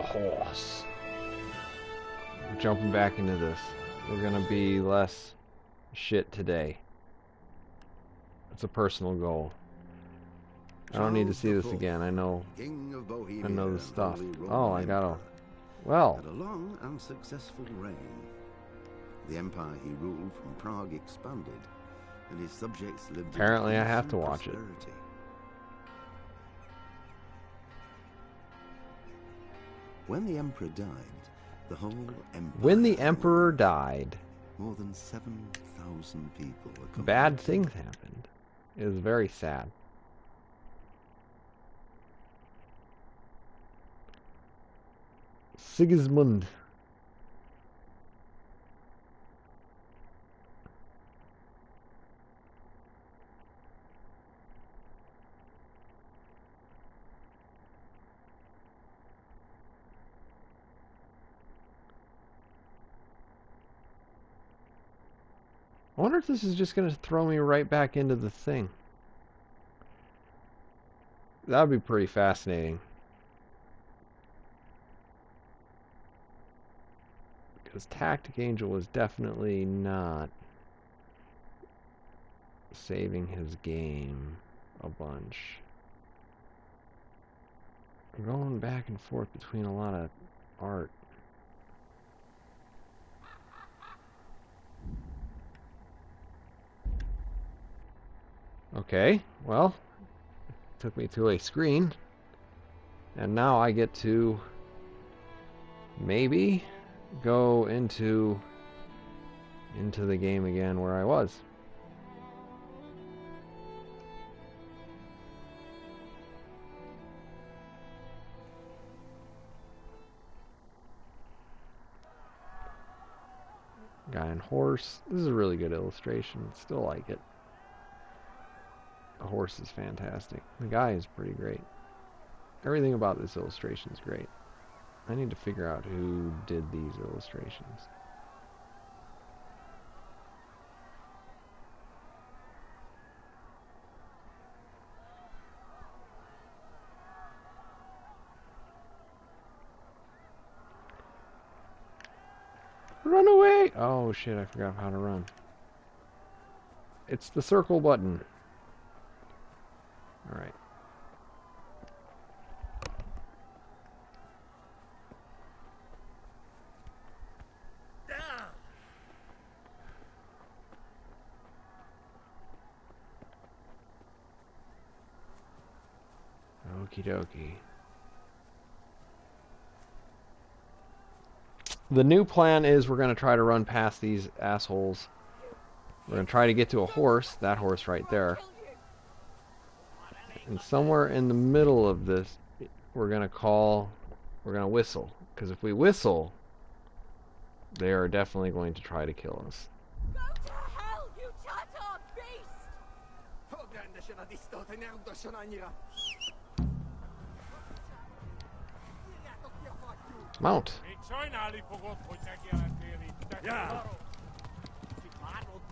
horse. We're jumping back into this. We're gonna be less shit today. It's a personal goal. I don't need to see this again. I know the stuff. Oh, I gotta... Well... Had a long and successful reign. The empire he ruled from Prague expanded, and his subjects lived... Apparently I have to watch it. When the emperor died, the whole empire... When the emperor died... More than 7,000 people were... Bad things happened. It was very sad. Sigismund. I wonder if this is just going to throw me right back into the thing. That would be pretty fascinating. Because TacticAngel was definitely not saving his game a bunch. I'm going back and forth between a lot of art. Okay, well, took me to a screen, and now I get to maybe go into the game again where I was. Guy and horse. This is a really good illustration. Still like it. The horse is fantastic. The guy is pretty great. Everything about this illustration is great. I need to figure out who did these illustrations. Run away! Oh shit, I forgot how to run. It's the circle button. Alright. Okie dokie. The new plan is we're going to try to run past these assholes. We're going to try to get to a horse, that horse right there. And somewhere in the middle of this, we're going to whistle. Because if we whistle, they are definitely going to try to kill us. Go to hell, you Tatar beast! Mount.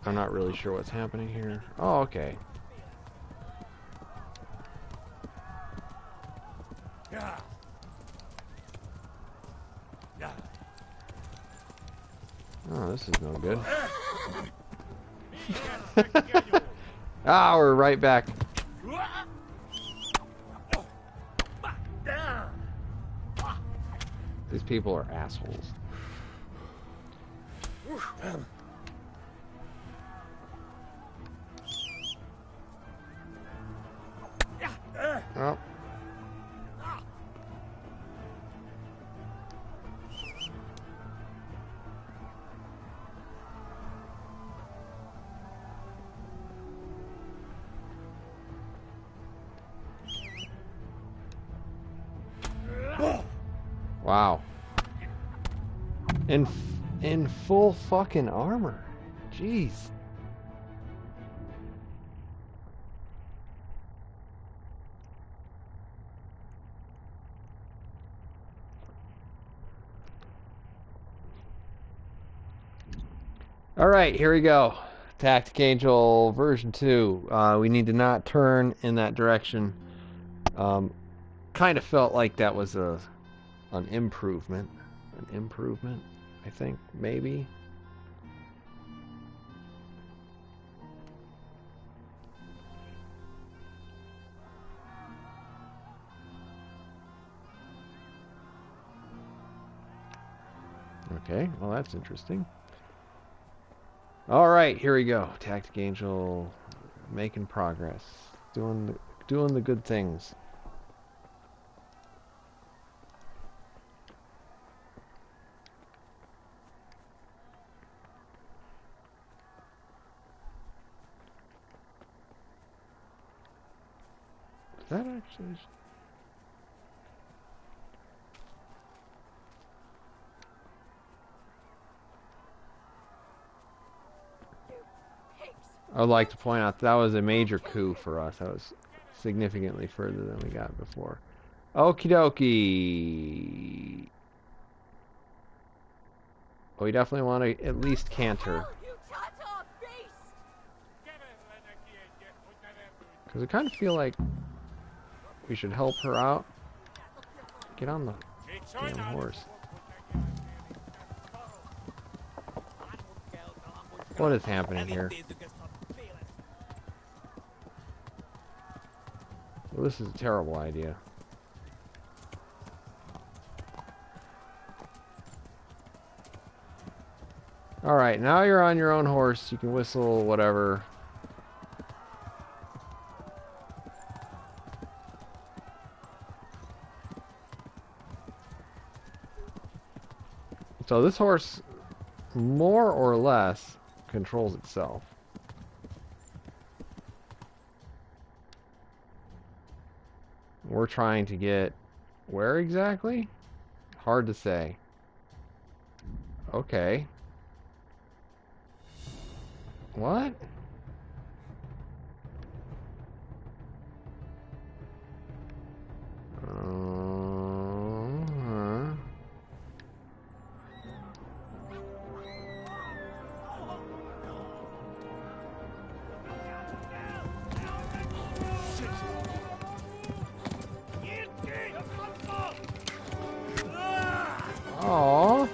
I'm not really sure what's happening here. Oh, okay. Oh, this is no good. Ah, we're right back. These people are assholes. Oh. Wow. In full fucking armor. Jeez. Alright, here we go. TacticAngel version 2. We need to not turn in that direction. Kind of felt like that was a an improvement. An improvement, I think, maybe. Okay, well that's interesting. All right, here we go. TacticAngel making progress, doing the good things. Is that actually? I would like to point out that was a major coup for us. That was significantly further than we got before. Okie dokie. Well, we definitely want to at least canter. Because I kind of feel like we should help her out. Get on the damn horse. What is happening here? Well, this is a terrible idea. Alright, now you're on your own horse. You can whistle, whatever. So this horse, more or less, controls itself. We're trying to get where exactly? Hard to say. Okay. What? Aww.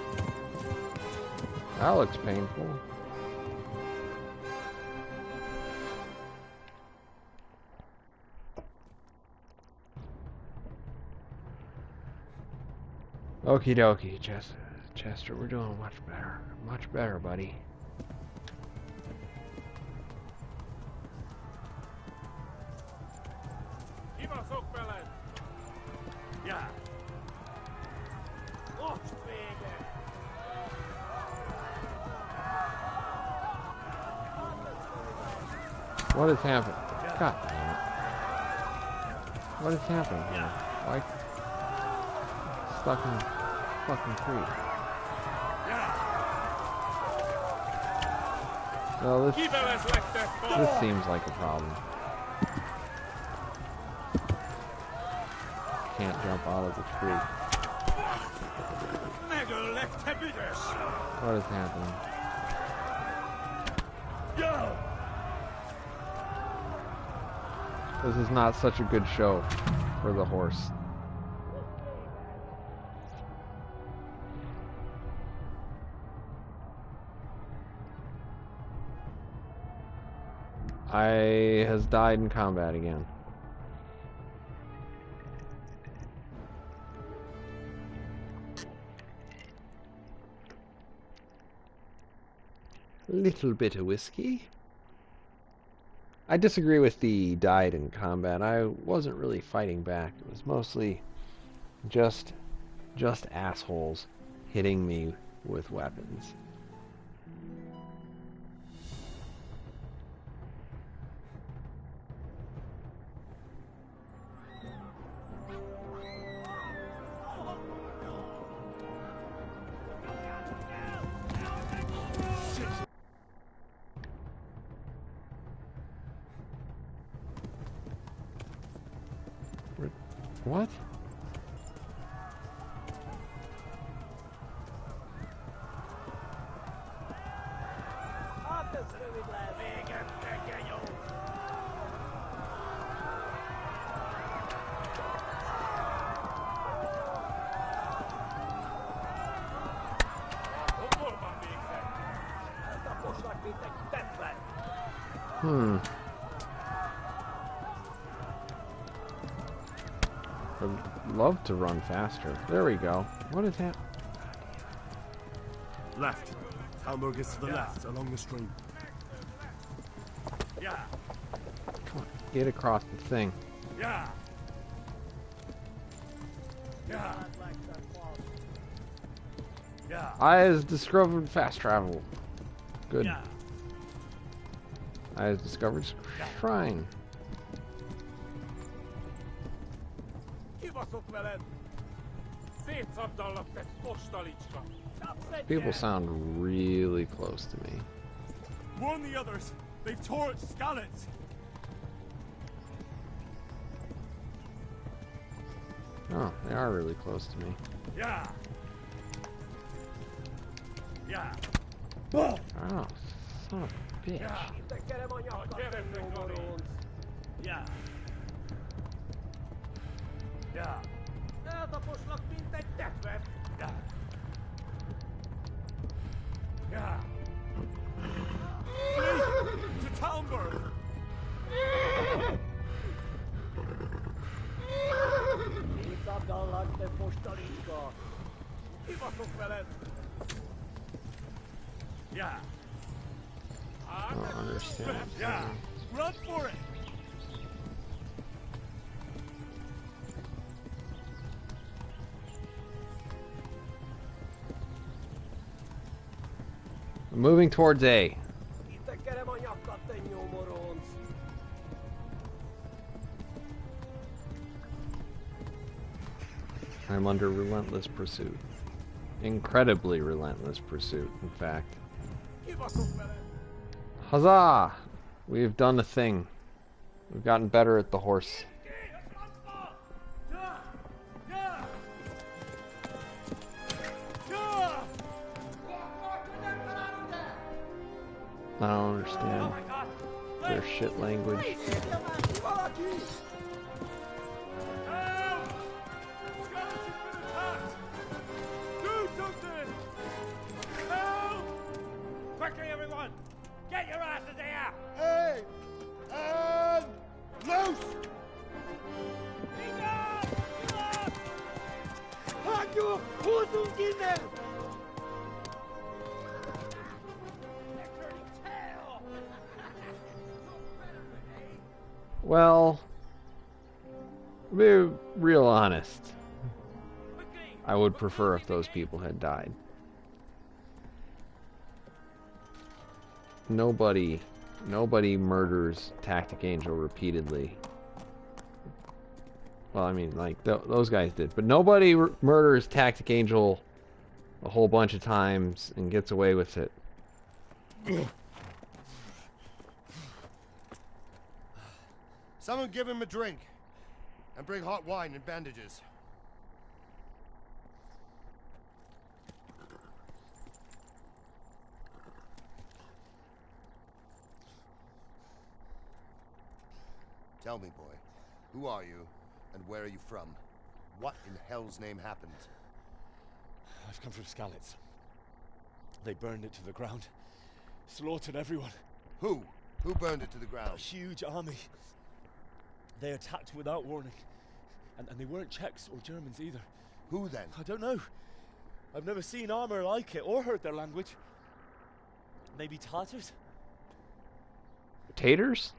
That looks painful. Okie dokie, Chester, we're doing much better. Much better, buddy. What is happening? God damn it. What is happening here? Why? Stuck in the fucking tree. Well, this seems like a problem. Can't jump out of the tree. What is happening? This is not such a good show for the horse. I has died in combat again. Little bit of whiskey. I disagree with the died in combat. I wasn't really fighting back. It was mostly just assholes hitting me with weapons. What? Hmm. I'd love to run faster. There we go. What is that? Left. Hamburg is to the left, along the stream. Yeah. Come on, get across the thing. Yeah. Yeah. Yeah. I has discovered fast travel. Good. Yeah. I has discovered shrine. People sound really close to me. Warn the others. They've tore at Skalitz. Oh, they are really close to me. Yeah. Yeah. Oh, son of a bitch. Yeah. Yeah. Yeah. Yeah. Yeah. Flee to Talmberg. Yeah. I don't understand. Yeah. Run for it. I'm moving towards A. I'm under relentless pursuit. Incredibly relentless pursuit, in fact. Huzzah! We've done a thing. We've gotten better at the horse. I don't understand their shit language. Do something! Help! Quickly, everyone! Get your asses here! Hey! And loose! Well, to be real honest, I would prefer if those people had died. Nobody murders TacticAngel repeatedly. Well, I mean, like, those guys did. But nobody murders TacticAngel a whole bunch of times and gets away with it. Someone give him a drink. And bring hot wine and bandages. Tell me, boy, who are you, and where are you from? What in hell's name happened? I've come from Skalitz. They burned it to the ground. Slaughtered everyone. Who? Who burned it to the A ground? huge army. They attacked without warning. And they weren't Czechs or Germans either. Who then? I don't know. I've never seen armor like it or heard their language. Maybe Tatars? Taters?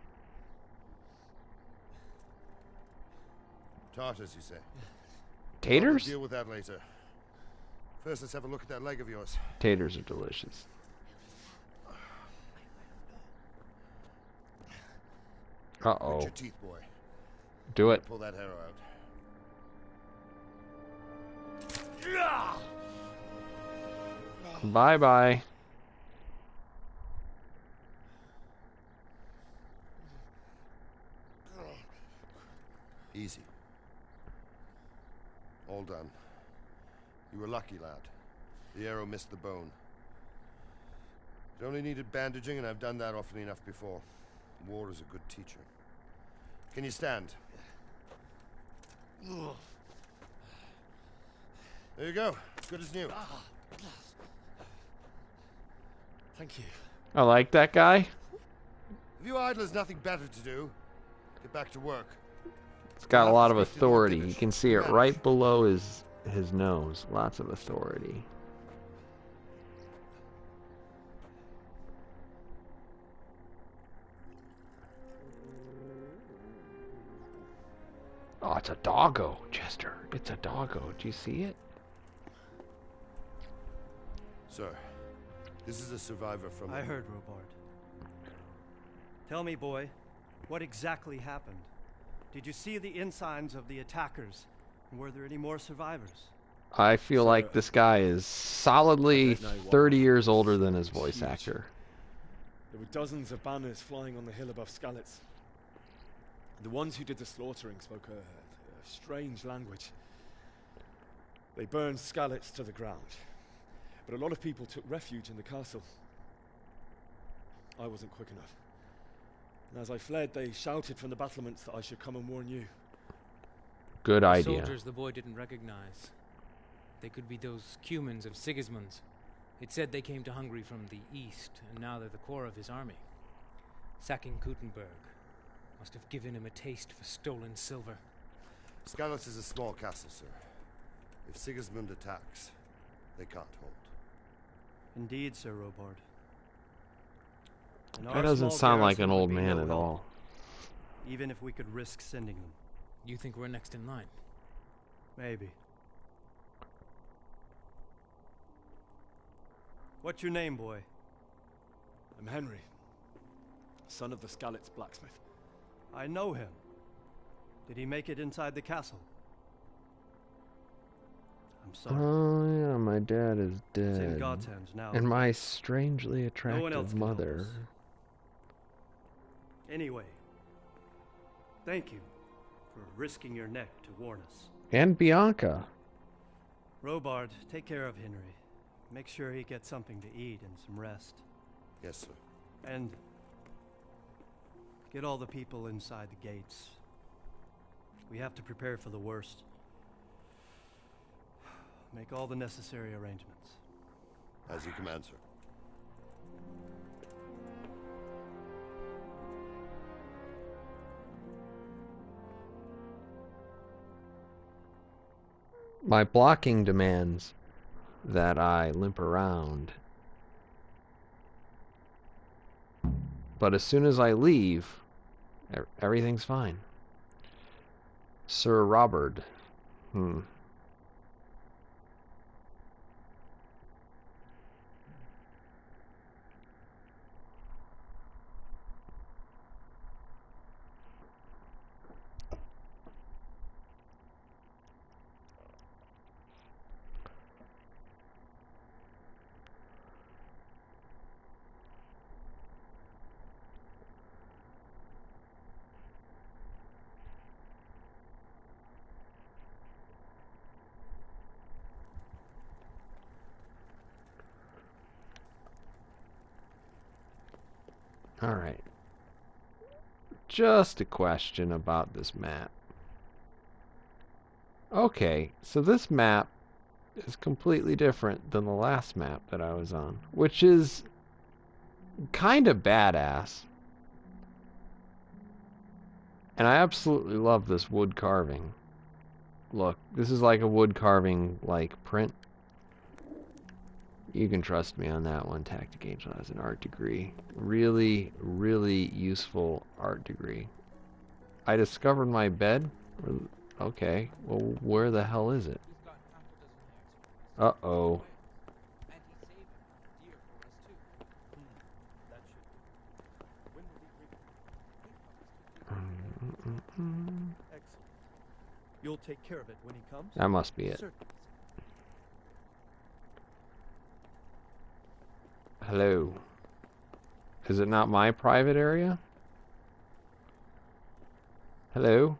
Tartars, you say? Taters? We'll deal with that later. First, let's have a look at that leg of yours. Taters are delicious. Uh-oh. Grit your teeth, boy. Do it. Pull that arrow out. Bye-bye. Easy. All done. You were lucky, lad. The arrow missed the bone. It only needed bandaging, and I've done that often enough before. War is a good teacher. Can you stand? There you go. Good as new. Thank you. I like that guy. Have you idlers nothing better to do? Get back to work. It's We'll got a have to lot of speak to Lord authority. You Divish. can see it Manage. right below his nose. Lots of authority. Oh, it's a doggo, Chester. It's a doggo. Do you see it? Sir, this is a survivor from... I heard, Robard. Tell me, boy, what exactly happened? Did you see the ensigns of the attackers? And were there any more survivors? I feel Sir, like this guy is solidly I don't know what 30 happened. years It was older than his voice huge. actor. There were dozens of banners flying on the hill above Skalitz. The ones who did the slaughtering spoke a strange language. They burned Skalitz to the ground, but a lot of people took refuge in the castle. I wasn't quick enough. And as I fled, they shouted from the battlements that I should come and warn you. Good The idea. soldiers the boy didn't recognize. They could be those Cumans of Sigismund's. It said they came to Hungary from the east, and now they're the core of his army. Sacking Kuttenberg must have given him a taste for stolen silver. Skalitz is a small castle, sir. If Sigismund attacks, they can't hold. Indeed, Sir Robard. And That our doesn't small sound like garrison an would old be man no at help, all. even if we could risk sending them. You think we're next in line? Maybe. What's your name, boy? I'm Henry, son of the Skalitz blacksmith. I know him. Did he make it inside the castle? I'm sorry. Oh yeah, my dad is It's in dead. God's hands now. And my strangely No one else attractive can help mother. us. Anyway, thank you for risking your neck to warn us. And Bianca. Robard, take care of Henry. Make sure he gets something to eat and some rest. Yes, sir. And get all the people inside the gates. We have to prepare for the worst. Make all the necessary arrangements. As you command, sir. My blocking demands that I limp around. But as soon as I leave, everything's fine. Sir Robert. Alright. Just a question about this map. Okay, so this map is completely different than the last map that I was on, which is kind of badass. And I absolutely love this wood carving. Look, this is like a wood carving like print. You can trust me on that one. TacticAngel has an art degree. Really, really useful art degree. I discovered my bed. Okay, well, where the hell is it? Uh-oh. Excellent. You'll take care of it when he comes? That must be it. Certainly. Hello. Is it not my private area? Hello?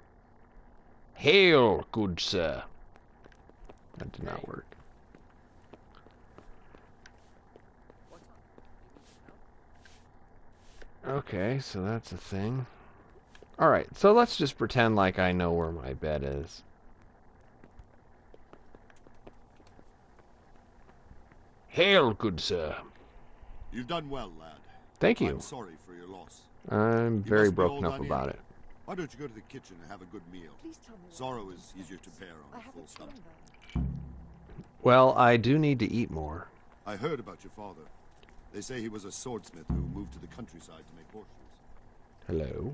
Hail, good sir. That did not work. Okay, so that's a thing. Alright, so let's just pretend like I know where my bed is. Hail, good sir. You've done well, lad. Thank you. I'm sorry for your loss. I'm You very must be all broken up done in. about it. Why don't you go to the kitchen and have a good meal? Please tell me what Sorrow is easier to bear I on a full haven't stomach. told them. Well, I do need to eat more. I heard about your father. They say he was a swordsmith who moved to the countryside to make horseshoes. Hello.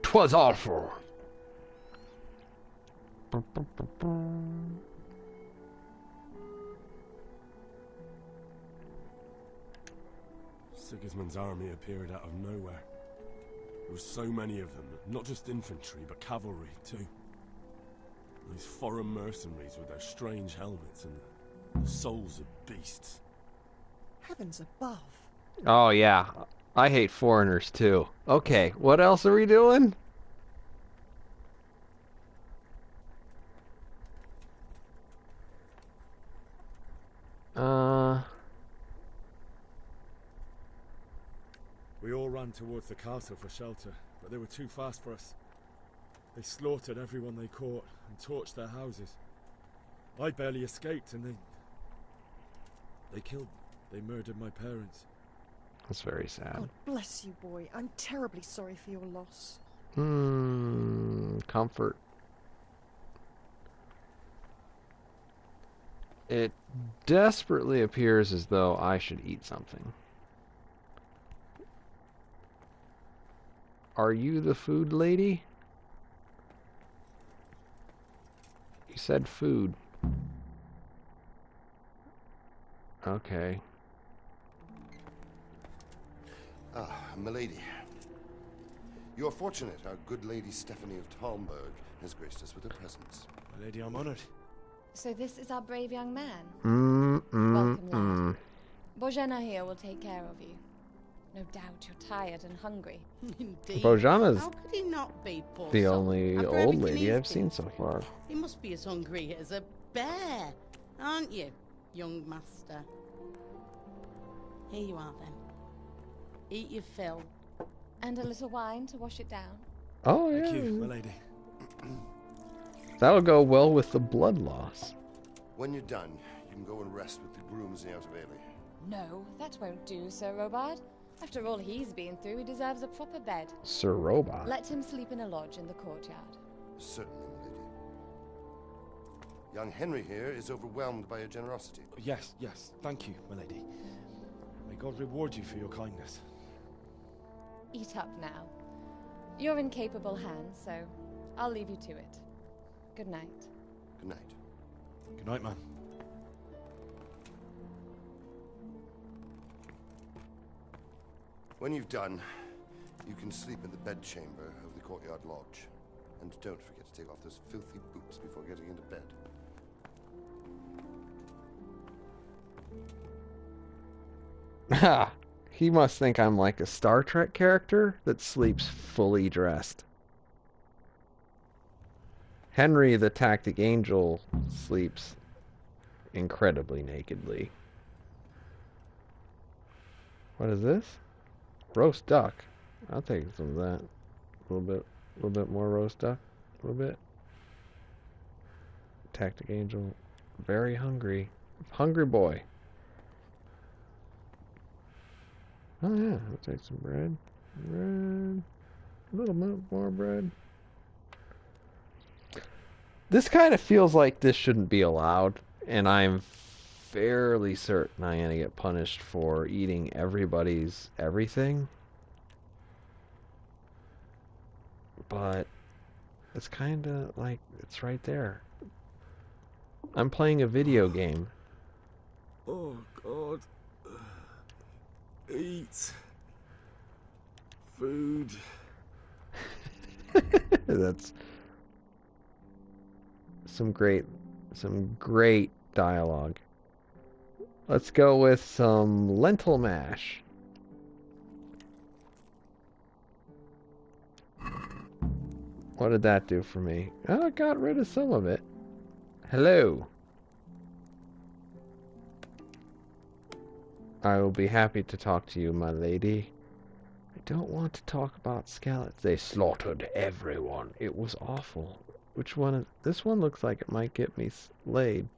'Twas awful. Sigismund's army appeared out of nowhere. There were so many of them, not just infantry, but cavalry, too. These foreign mercenaries with their strange helmets and the souls of beasts. Heavens above. Oh, yeah. I hate foreigners, too. Okay, what else are we doing? We all ran towards the castle for shelter, but they were too fast for us. They slaughtered everyone they caught and torched their houses. I barely escaped, and they murdered my parents. That's very sad. God bless you, boy. I'm terribly sorry for your loss. Comfort. It desperately appears as though I should eat something. Are you the food lady? You said food. Okay. Ah, milady. You are fortunate our good lady Stephanie of Talmberg has graced us with her presence. My lady, I'm honored. So this is our brave young man. Welcome, Welcome, lad. Bojana here will take care of you. No doubt you're tired and hungry. Indeed. Bojana's How could he not be, poor the soul, only after old everything lady he's I've seen been so through? far. He must be as hungry as a bear, aren't you, young master? Here you are, then. Eat your fill. And a little wine to wash it down. Oh, yeah. Thank you, my lady. That'll go well with the blood loss. When you're done, you can go and rest with the grooms in the Outer Bailey. No, that won't do, Sir Robard. After all he's been through, he deserves a proper bed. Sir Robot. Let him sleep in a lodge in the courtyard. Certainly, milady. Young Henry here is overwhelmed by your generosity. Yes, thank you, my lady. May God reward you for your kindness. Eat up now. You're in capable hands, so I'll leave you to it. Good night. Good night. Good night, man. When you've done, you can sleep in the bedchamber of the courtyard lodge. And don't forget to take off those filthy boots before getting into bed. Ha! He must think I'm like a Star Trek character that sleeps fully dressed. Henry the TacticAngel sleeps incredibly nakedly. What is this? Roast duck. I'll take some of that. A little bit more roast duck. A little bit. TacticAngel, very hungry. Hungry boy. Oh yeah, I'll take some bread. Bread. A little bit more bread. This kind of feels like this shouldn't be allowed, and I'm fairly certain I'm gonna get punished for eating everybody's everything. But it's kind of like it's right there. I'm playing a video game. Oh, God. Eat. Food. That's some great dialogue. Let's go with some lentil mash. What did that do for me? Oh, it got rid of some of it. Hello. I will be happy to talk to you, my lady. I don't want to talk about skeletons. They slaughtered everyone. It was awful. Which one? This one looks like it might get me laid.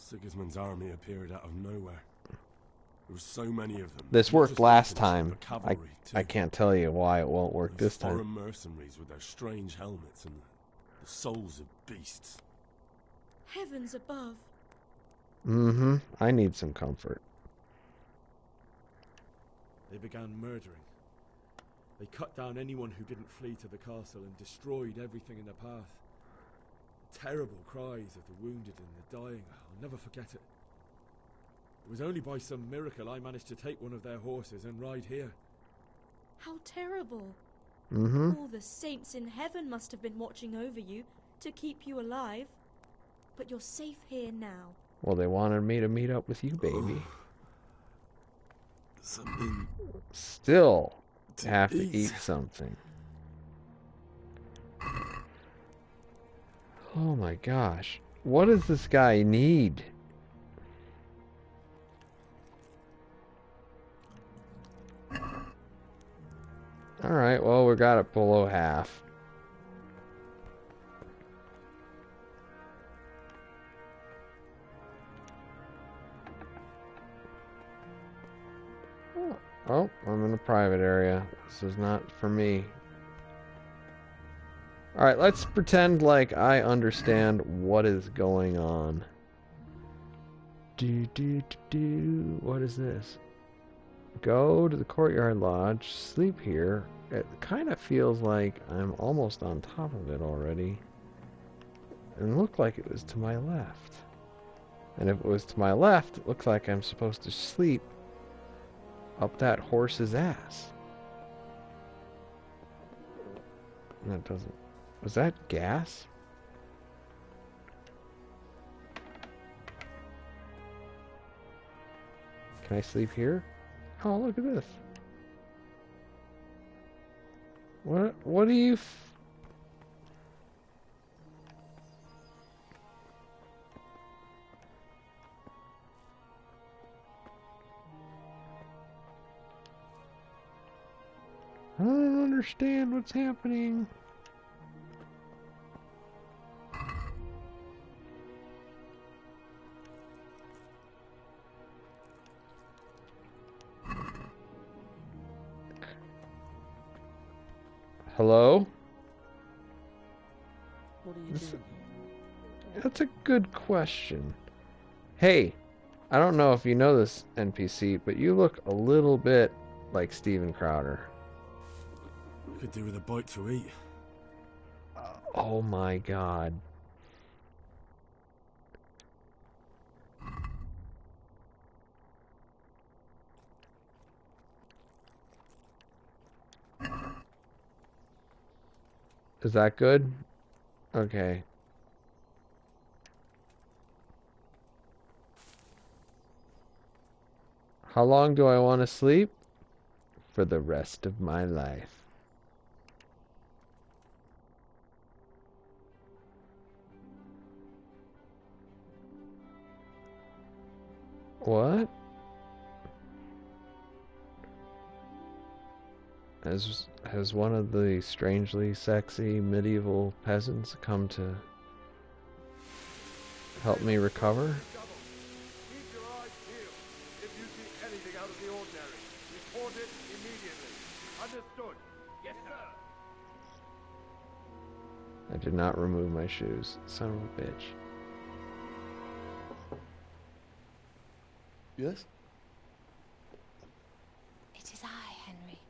Sigismund's army appeared out of nowhere. There were so many of them. This not worked just last infantry, time. but cavalry, I too. can't tell you why it won't work Those this time. foreign mercenaries with their strange helmets and the souls of beasts. Heavens above. Mm-hmm. I need some comfort. They began murdering. They cut down anyone who didn't flee to the castle and destroyed everything in their path. The terrible cries of the wounded and the dying, I'll never forget it. It was only by some miracle I managed to take one of their horses and ride here. How terrible. Mm-hmm. All the saints in heaven must have been watching over you to keep you alive. But you're safe here now. Well, they wanted me to meet up with you, baby. Something Still to have to eat. eat something. Oh my gosh. What does this guy need? Alright, well, we got it below half. Oh, I'm in a private area. This is not for me. Alright, let's pretend like I understand what is going on. What is this? Go to the courtyard lodge, sleep here. It kind of feels like I'm almost on top of it already. And it looked like it was to my left. And if it was to my left, it looks like I'm supposed to sleep up that horse's ass. And that doesn't... Was that gas? Can I sleep here? Oh, look at this. What do you... I don't understand what's happening. Hello? What are you doing here? That's a good question. Hey, I don't know if you know this NPC, but you look a little bit like Steven Crowder. Could do with a bite to eat. Oh my god. Is that good? Okay. How long do I want to sleep? For the rest of my life. What? Has one of the strangely sexy medieval peasants come to help me recover? Keep your eyes peeled. If you see anything out of the ordinary, report it immediately. Understood? Yes, sir. I did not remove my shoes. Son of a bitch. Yes? It is I, Henry.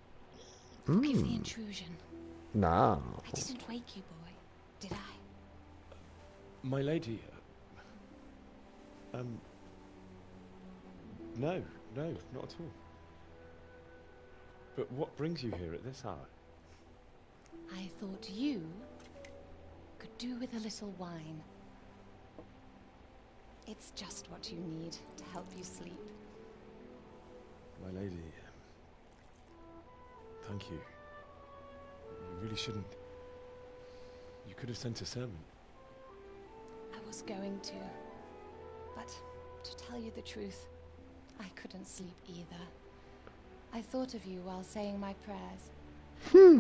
Forgive the intrusion. Nah. I didn't wake you, boy, did I? My lady, no, not at all. But what brings you here at this hour? I thought you could do with a little wine. It's just what you need to help you sleep. My lady, thank you. You really shouldn't. You could have sent a servant. I was going to, but to tell you the truth, I couldn't sleep either. I thought of you while saying my prayers.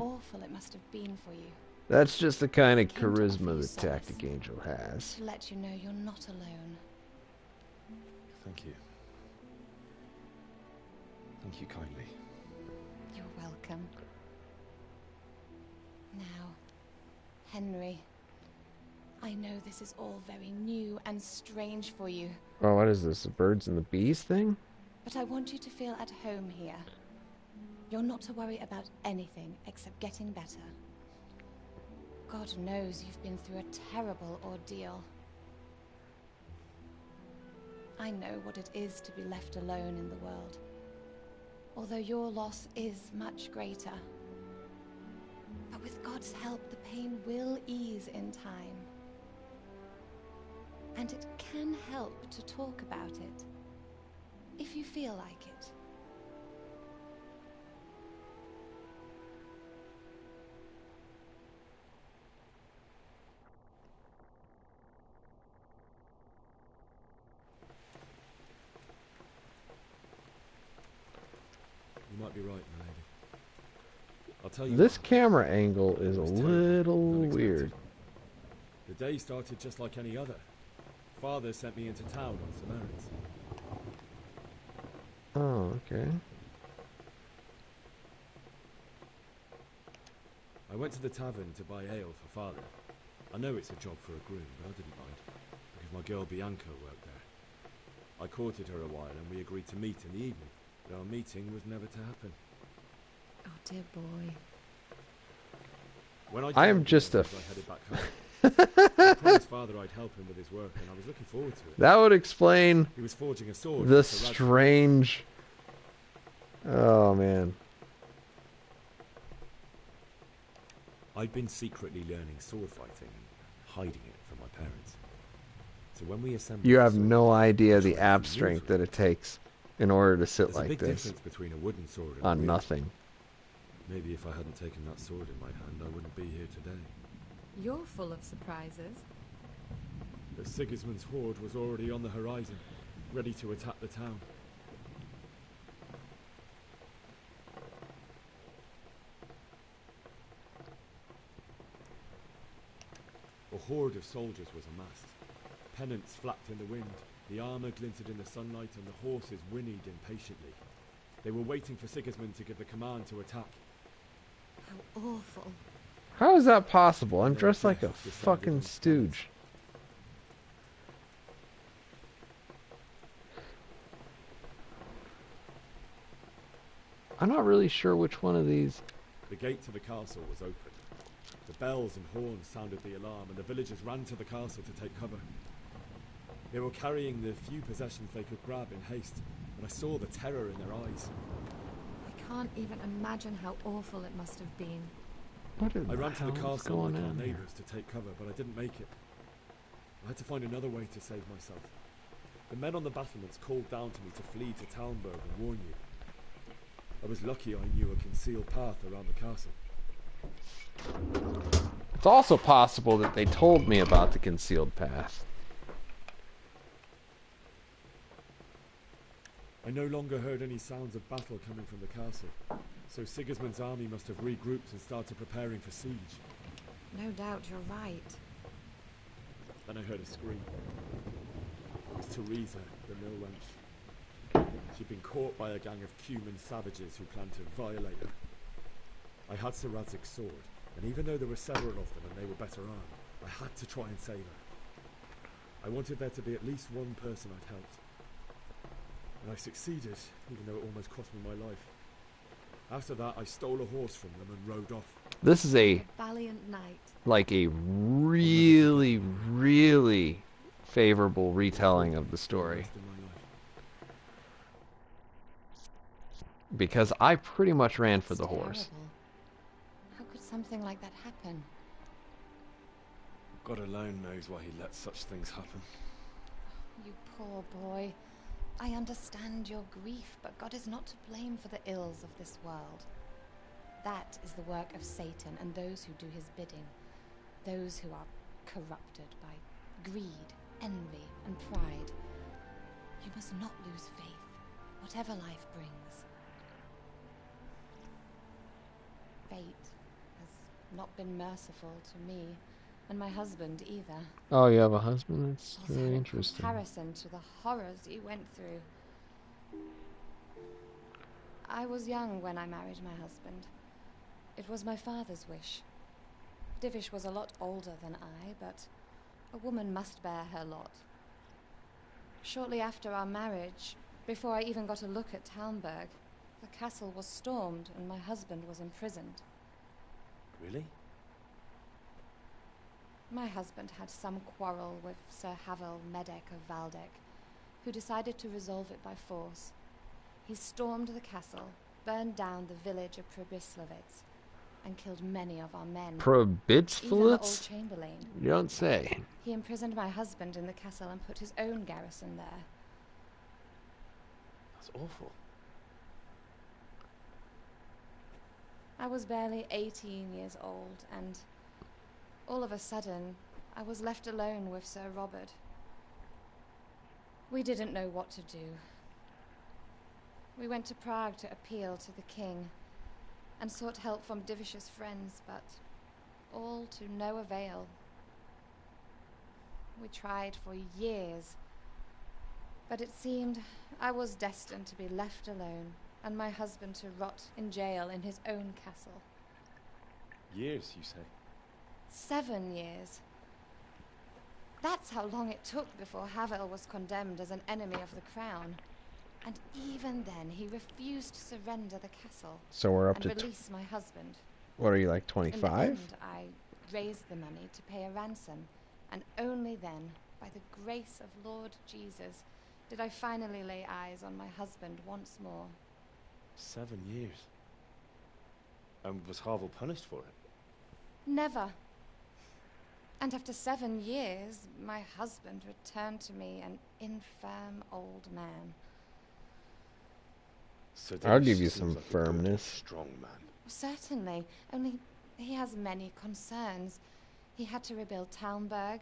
Awful it must have been for you. That's just the kind of Came to offer charisma you that solace. TacticAngel has. To let you know you're not alone. Thank you. Thank you kindly. You're welcome. Now, Henry, I know this is all very new and strange for you, Oh, what is this? The birds and the bees thing? but I want you to feel at home here. You're not to worry about anything except getting better. God knows you've been through a terrible ordeal. I know what it is to be left alone in the world, although your loss is much greater. But with God's help, the pain will ease in time. And it can help to talk about it, if you feel like it. You might be right, my lady. I'll tell you This what, camera angle is a was terrible, little unexpected. weird. The day started just like any other. Father sent me into town on some errands. Oh, okay. I went to the tavern to buy ale for Father. I know it's a job for a groom, but I didn't mind, because my girl Bianca worked there. I courted her a while and we agreed to meet in the evening, but our meeting was never to happen. Oh, dear boy. When I am just a... I headed back home. I promised Father I'd help him with his work, and I was looking forward to it. That would explain He was forging a sword. the for Sir Radcliffe. strange... Oh, man. I'd been secretly learning sword fighting and hiding it from my parents. So when we assembled, You the have sword, no idea I the tried to ab use strength it. that it takes in order to sit There's a like big this difference between a wooden sword and a on real. nothing. Maybe if I hadn't taken that sword in my hand, I wouldn't be here today. You're full of surprises. But Sigismund's horde was already on the horizon, ready to attack the town. A horde of soldiers was amassed. Pennants flapped in the wind, the armor glinted in the sunlight, and the horses whinnied impatiently. They were waiting for Sigismund to give the command to attack. How awful. How is that possible? I'm Their dressed like a death descended fucking on stooge. I'm not really sure which one of these... The gate to the castle was open. The bells and horns sounded the alarm, and the villagers ran to the castle to take cover. They were carrying the few possessions they could grab in haste, and I saw the terror in their eyes. I can't even imagine how awful it must have been. What in I the ran to the hell is castle going like our on here? neighbours to take cover, but I didn't make it. I had to find another way to save myself. The men on the battlements called down to me to flee to Talmberg and warn you. I was lucky I knew a concealed path around the castle. It's also possible that they told me about the concealed path. I no longer heard any sounds of battle coming from the castle, so Sigismund's army must have regrouped and started preparing for siege. No doubt you're right. Then I heard a scream. It was Teresa, the mill wench. She'd been caught by a gang of Cuman savages who planned to violate her. I had Sir Radzig's sword, and even though there were several of them and they were better armed, I had to try and save her. I wanted there to be at least one person I'd helped. And I succeeded, even though it almost cost me my life. After that, I stole a horse from them and rode off. This is a, Valiant knight. like a really, really favorable retelling of the story. Rest of my life. Because I pretty much ran for the horse. Terrible. How could something like that happen? God alone knows why he lets such things happen. You poor boy. I understand your grief, but God is not to blame for the ills of this world. That is the work of Satan and those who do his bidding. Those who are corrupted by greed, envy, and pride. You must not lose faith, whatever life brings. Fate has not been merciful to me. and my husband either. Oh, you have a husband? That's Also, really in interesting. comparison to the horrors you went through. I was young when I married my husband. It was my father's wish. Divish was a lot older than I, but a woman must bear her lot. Shortly after our marriage, before I even got a look at Talmberg, the castle was stormed and my husband was imprisoned. Really? My husband had some quarrel with Sir Havel Medek of Valdek, who decided to resolve it by force. He stormed the castle, burned down the village of Probislavitz, and killed many of our men. Even the old Probitzflitz? chamberlain. You don't say. He imprisoned my husband in the castle and put his own garrison there. That's awful. I was barely 18 years old, and all of a sudden, I was left alone with Sir Robert. We didn't know what to do. We went to Prague to appeal to the king, and sought help from Divish's friends, but all to no avail. We tried for years, but it seemed I was destined to be left alone, and my husband to rot in jail in his own castle. Years, you say? 7 years. That's how long it took before Havel was condemned as an enemy of the crown. And even then, he refused to surrender the castle. So we're up and to release my husband. What are you, like In the 25? end, I raised the money to pay a ransom, and only then, by the grace of Lord Jesus, did I finally lay eyes on my husband once more. 7 years. And was Havel punished for it? Never. And after 7 years, my husband returned to me an infirm old man. So I'll Divish give you seems some like a good, firmness. strong man. Certainly, only he has many concerns. He had to rebuild Talmberg.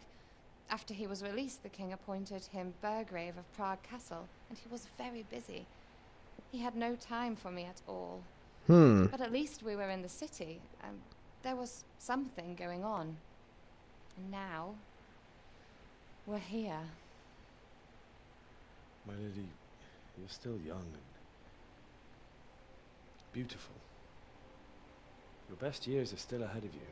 After he was released, the king appointed him Burgrave of Prague Castle, and he was very busy. He had no time for me at all. But at least we were in the city, and there was something going on. And now, we're here. My lady, you're still young and beautiful. Your best years are still ahead of you.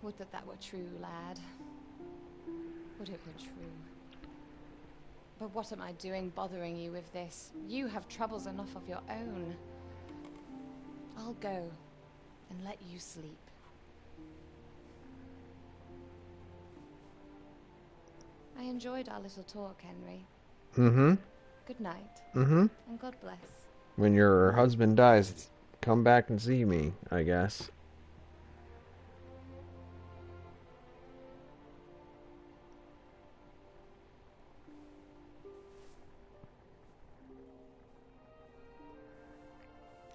Would that that were true, lad. Would it were true. But what am I doing bothering you with this? You have troubles enough of your own. I'll go and let you sleep. I enjoyed our little talk, Henry. Mm-hmm. Good night. Mm-hmm. And God bless. When your husband dies, come back and see me, I guess.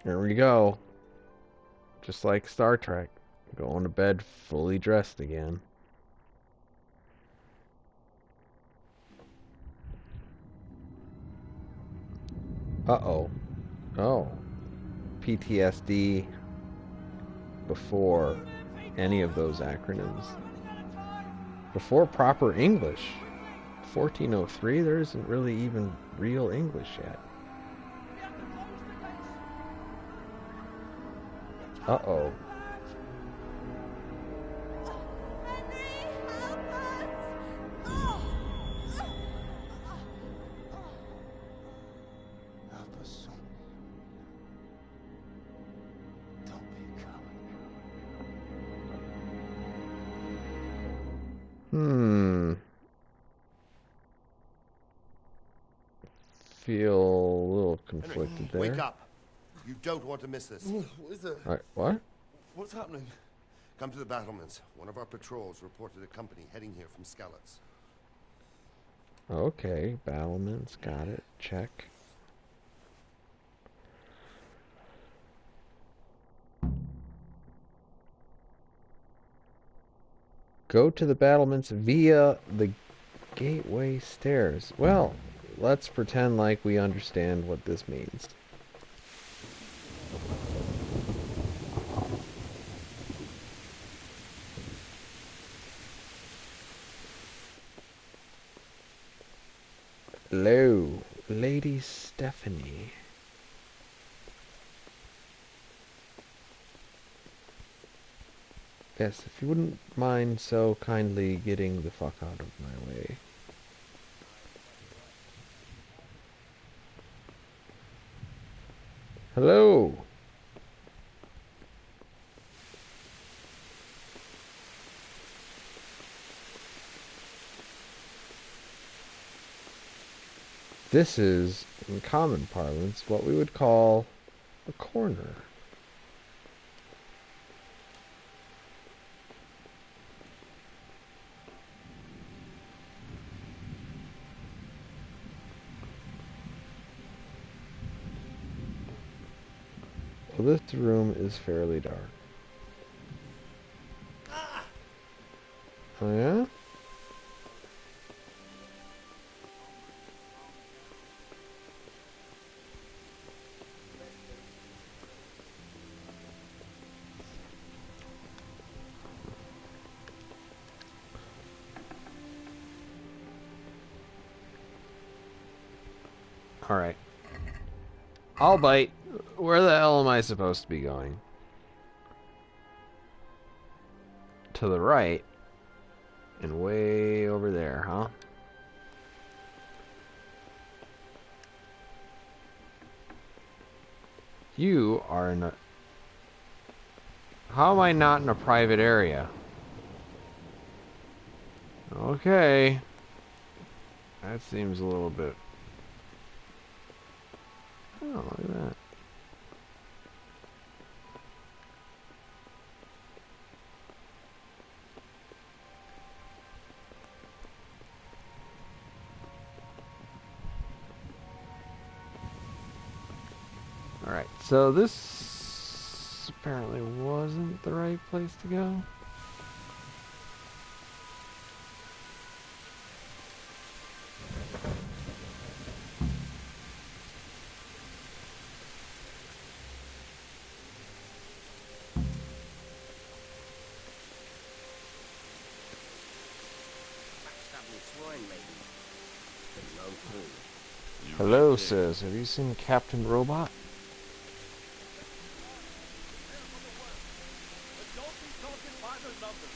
Here we go. Just like Star Trek. Going to bed fully dressed again. Uh-oh. Oh. PTSD before any of those acronyms. Before proper English. 1403, there isn't really even real English yet. Uh-oh. Help us, son. Don't be a coward. Feel a little conflicted there. Wake up. You don't want to miss this. What is it? What? What's happening? Come to the battlements. One of our patrols reported a company heading here from Skalitz. Okay, battlements, got it. Check. Go to the battlements via the gateway stairs. Well, let's pretend like we understand what this means. Hello, Lady Stephanie. Yes, if you wouldn't mind so kindly getting the fuck out of my way. Hello! This is, in common parlance, what we would call a corner. Well, this room is fairly dark. Oh yeah? Alright. I'll bite. Where the hell am I supposed to be going? To the right. And way over there, huh? You are in a... How am I not in a private area? Okay. That seems a little bit... Oh, look at that. Alright, so this apparently wasn't the right place to go. Hello, sis. Have you seen Captain Robot? But don't be talking by the numbers.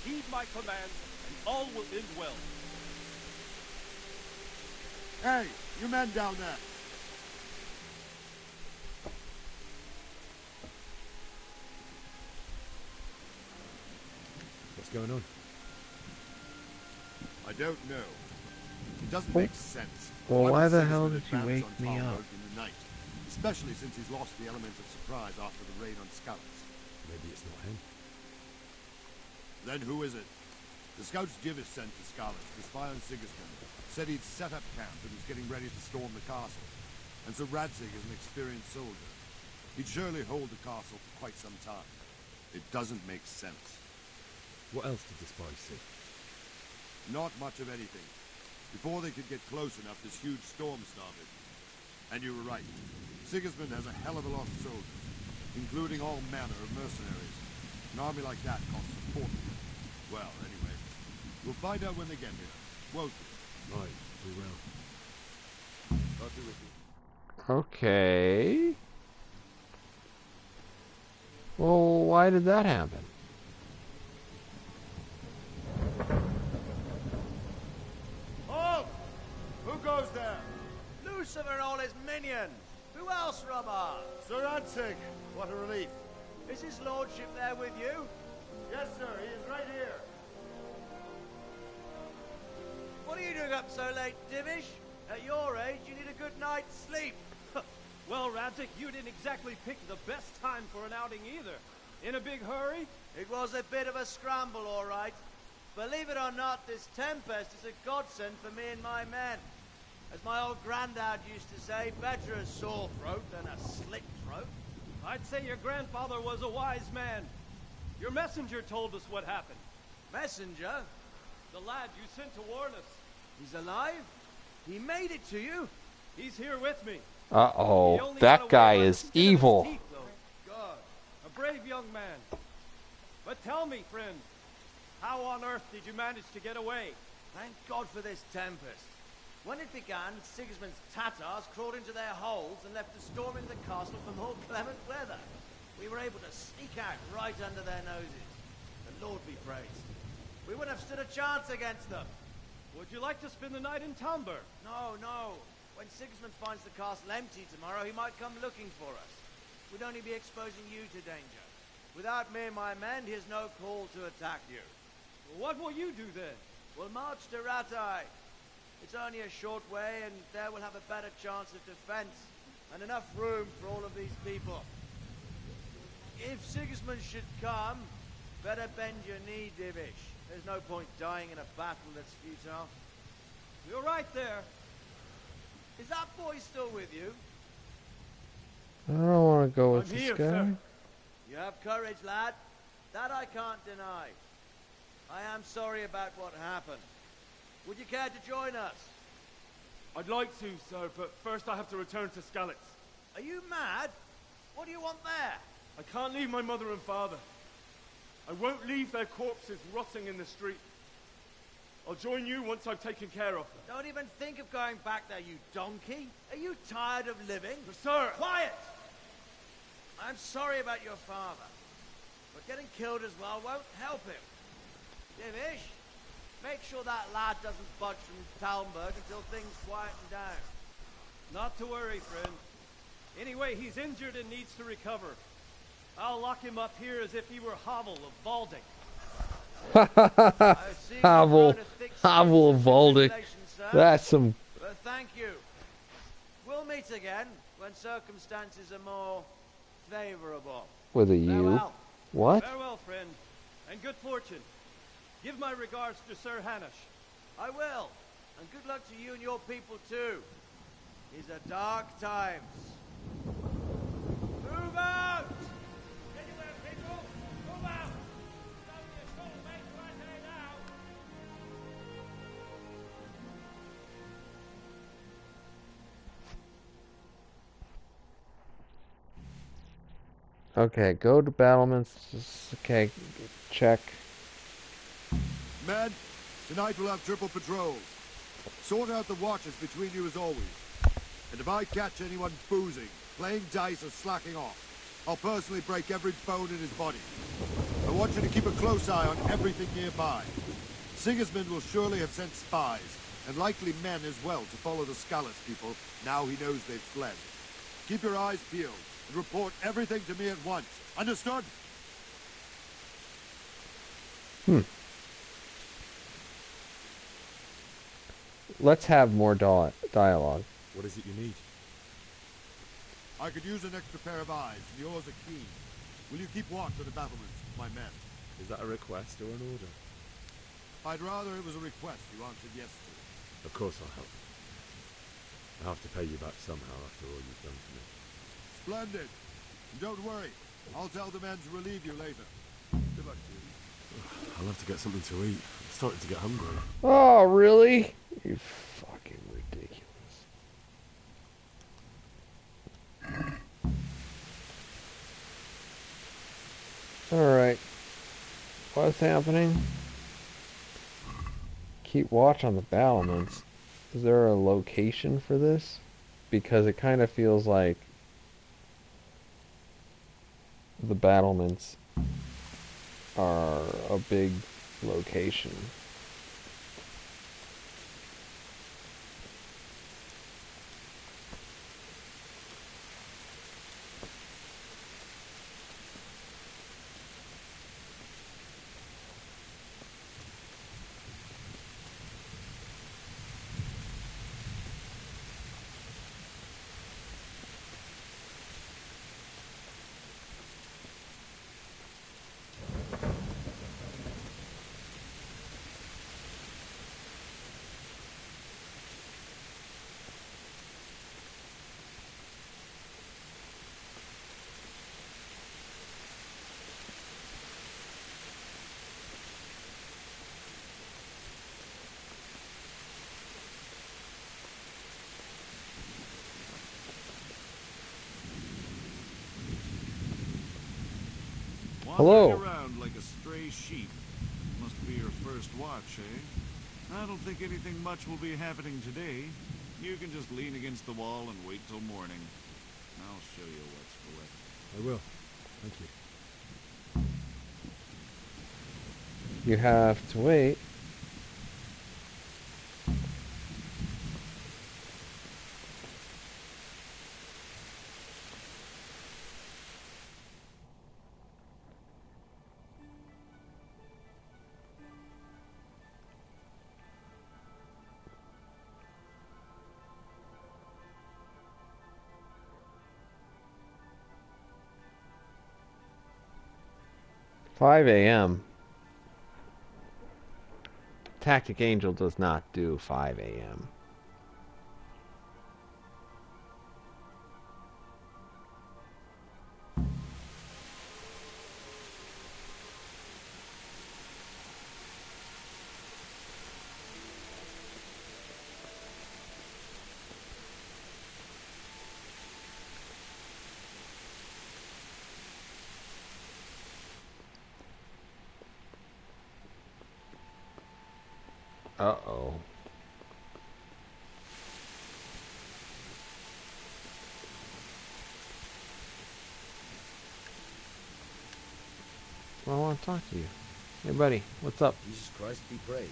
Heed my commands, and all will end well. Hey, you men down there. What's going on? I don't know. It doesn't make sense. Well, why the Sigismund hell did you advance wake on me Tom up? Road in the night, especially since he's lost the element of surprise after the raid on Skalitz. Maybe it's not him. Then who is it? The scouts Jivis sent to Skalitz to spy on Sigismund said he'd set up camp and was getting ready to storm the castle. And so Radzig is an experienced soldier. He'd surely hold the castle for quite some time. It doesn't make sense. What else did the spies see? Not much of anything. Before they could get close enough, this huge storm started. And you were right. Sigismund has a hell of a lot of soldiers, including all manner of mercenaries. An army like that costs a fortune. Well, anyway, we'll find out when they get here, won't we? Right, we will. I'll be with you. Okay. Well, why did that happen? Halt! Who goes there? Lucifer and all his minions. Who else, Rubber? Sir Radzig. What a relief. Is his lordship there with you? Yes, sir. He is right here. What are you doing up so late, Divish? At your age, you need a good night's sleep. Well, Radzig, you didn't exactly pick the best time for an outing either. In a big hurry? It was a bit of a scramble, all right. Believe it or not, this tempest is a godsend for me and my men. As my old granddad used to say, better a sore throat than a slit throat. I'd say your grandfather was a wise man. Your messenger told us what happened. Messenger? The lad you sent to warn us. He's alive? He made it to you? He's here with me. Uh-oh. That guy is evil. Teeth, God, a brave young man. But tell me, friend, how on earth did you manage to get away? Thank God for this tempest. When it began, Sigismund's Tatars crawled into their holes and left us storming the castle for more clement weather. We were able to sneak out right under their noses. The Lord be praised. We wouldn't have stood a chance against them. Would you like to spend the night in Talmberg? No, no. When Sigismund finds the castle empty tomorrow, he might come looking for us. We'd only be exposing you to danger. Without me and my men, he has no call to attack you. Well, what will you do then? We'll march to Rattay. It's only a short way, and there we'll have a better chance of defense, and enough room for all of these people. If Sigismund should come, better bend your knee, Divish. There's no point dying in a battle that's futile. You're right there. Is that boy still with you? I don't want to go with I'm this here, guy. sir. You have courage, lad. That I can't deny. I am sorry about what happened. Would you care to join us? I'd like to, sir, but first I have to return to Skalitz. Are you mad? What do you want there? I can't leave my mother and father. I won't leave their corpses rotting in the street. I'll join you once I've taken care of them. Don't even think of going back there, you donkey. Are you tired of living? Sir! Quiet! I'm sorry about your father, but getting killed as well won't help him. Divish, make sure that lad doesn't budge from Talmberg until things quieten down. Not to worry, friend. Anyway, he's injured and needs to recover. I'll lock him up here as if he were Havel of Balding. Havel of Balding. That's some... But thank you. We'll meet again when circumstances are more favorable. With a U. Farewell. What? Farewell, friend, and good fortune. Give my regards to Sir Hanush. I will, and good luck to you and your people too. These are dark times. Move out! Anywhere, people! Move out! It's only a short way to Rattay now. Okay, go to battlements. Okay, check. Men, tonight we'll have triple patrols. Sort out the watches between you as always. And if I catch anyone boozing, playing dice or slacking off, I'll personally break every bone in his body. I want you to keep a close eye on everything nearby. Sigismund will surely have sent spies, and likely men as well, to follow the Skalitz people now he knows they've fled. Keep your eyes peeled, and report everything to me at once. Understood? Let's have more dialogue. What is it you need? I could use an extra pair of eyes, and yours are keen. Will you keep watch at the battlements with my men? Is that a request or an order? I'd rather it was a request you answered yes to. Of course I'll help. I have to pay you back somehow after all you've done for me. Splendid. And don't worry. I'll tell the men to relieve you later. Good luck to you. I'll have to get something to eat. I'm starting to get hungry. Oh, really? You fucking ridiculous. Alright. What's happening? Keep watch on the battlements. Is there a location for this? Because it kind of feels like the battlements are a big location. Hello. Wandering around like a stray sheep. Must be your first watch, eh? I don't think anything much will be happening today. You can just lean against the wall and wait till morning. I'll show you what's what. I will. Thank you. You have to wait. "5 a.m. TacticAngel does not do 5 a.m. Uh-oh. Well, I want to talk to you. Hey, buddy, what's up? Jesus Christ be praised.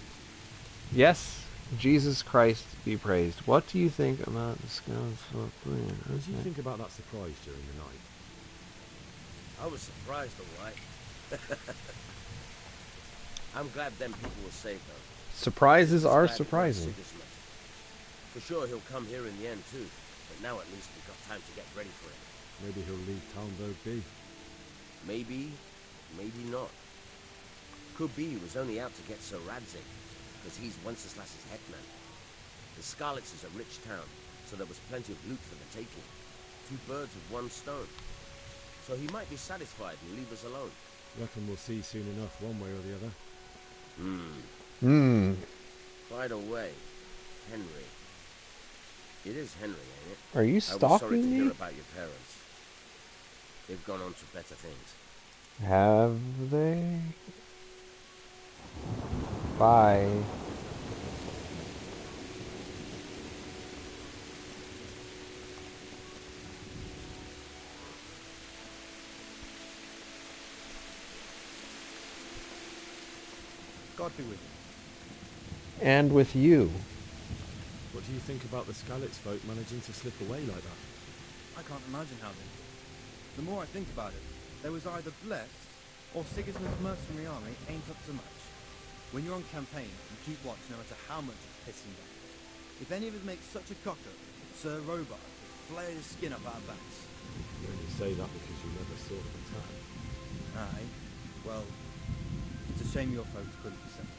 Yes, Jesus Christ be praised. What do you think about the Scouts? What do you think about that surprise during the night? I was surprised, all right. I'm glad them people were saved, though. Surprises are Glad it was surprising. Sigismund. For sure he'll come here in the end, too. But now at least we've got time to get ready for him. Maybe he'll leave Talmberg be. Maybe, maybe not. Could be he was only out to get Sir Radzig, because he's Wenceslas's hetman. The Scarlets is a rich town, so there was plenty of loot for the taking. 2 birds with 1 stone. So he might be satisfied and leave us alone. Reckon we'll see soon enough, one way or the other. By the way, Henry. It is Henry, ain't it? Are you I was sorry stalking to me? hear about your parents. They've gone on to better things. Have they? Bye. God be with you. And with you. What do you think about the Skalitz folk managing to slip away like that? I can't imagine how they did. The more I think about it, they was either blessed, or Sigismund's mercenary army ain't up to much. When you're on campaign, you keep watch no matter how much it's pissing down. If any of us make such a cock-up, Sir Robart will flare his skin up our backs. You only say that because you never saw them attack. Aye. Well, it's a shame your folks couldn't be sent.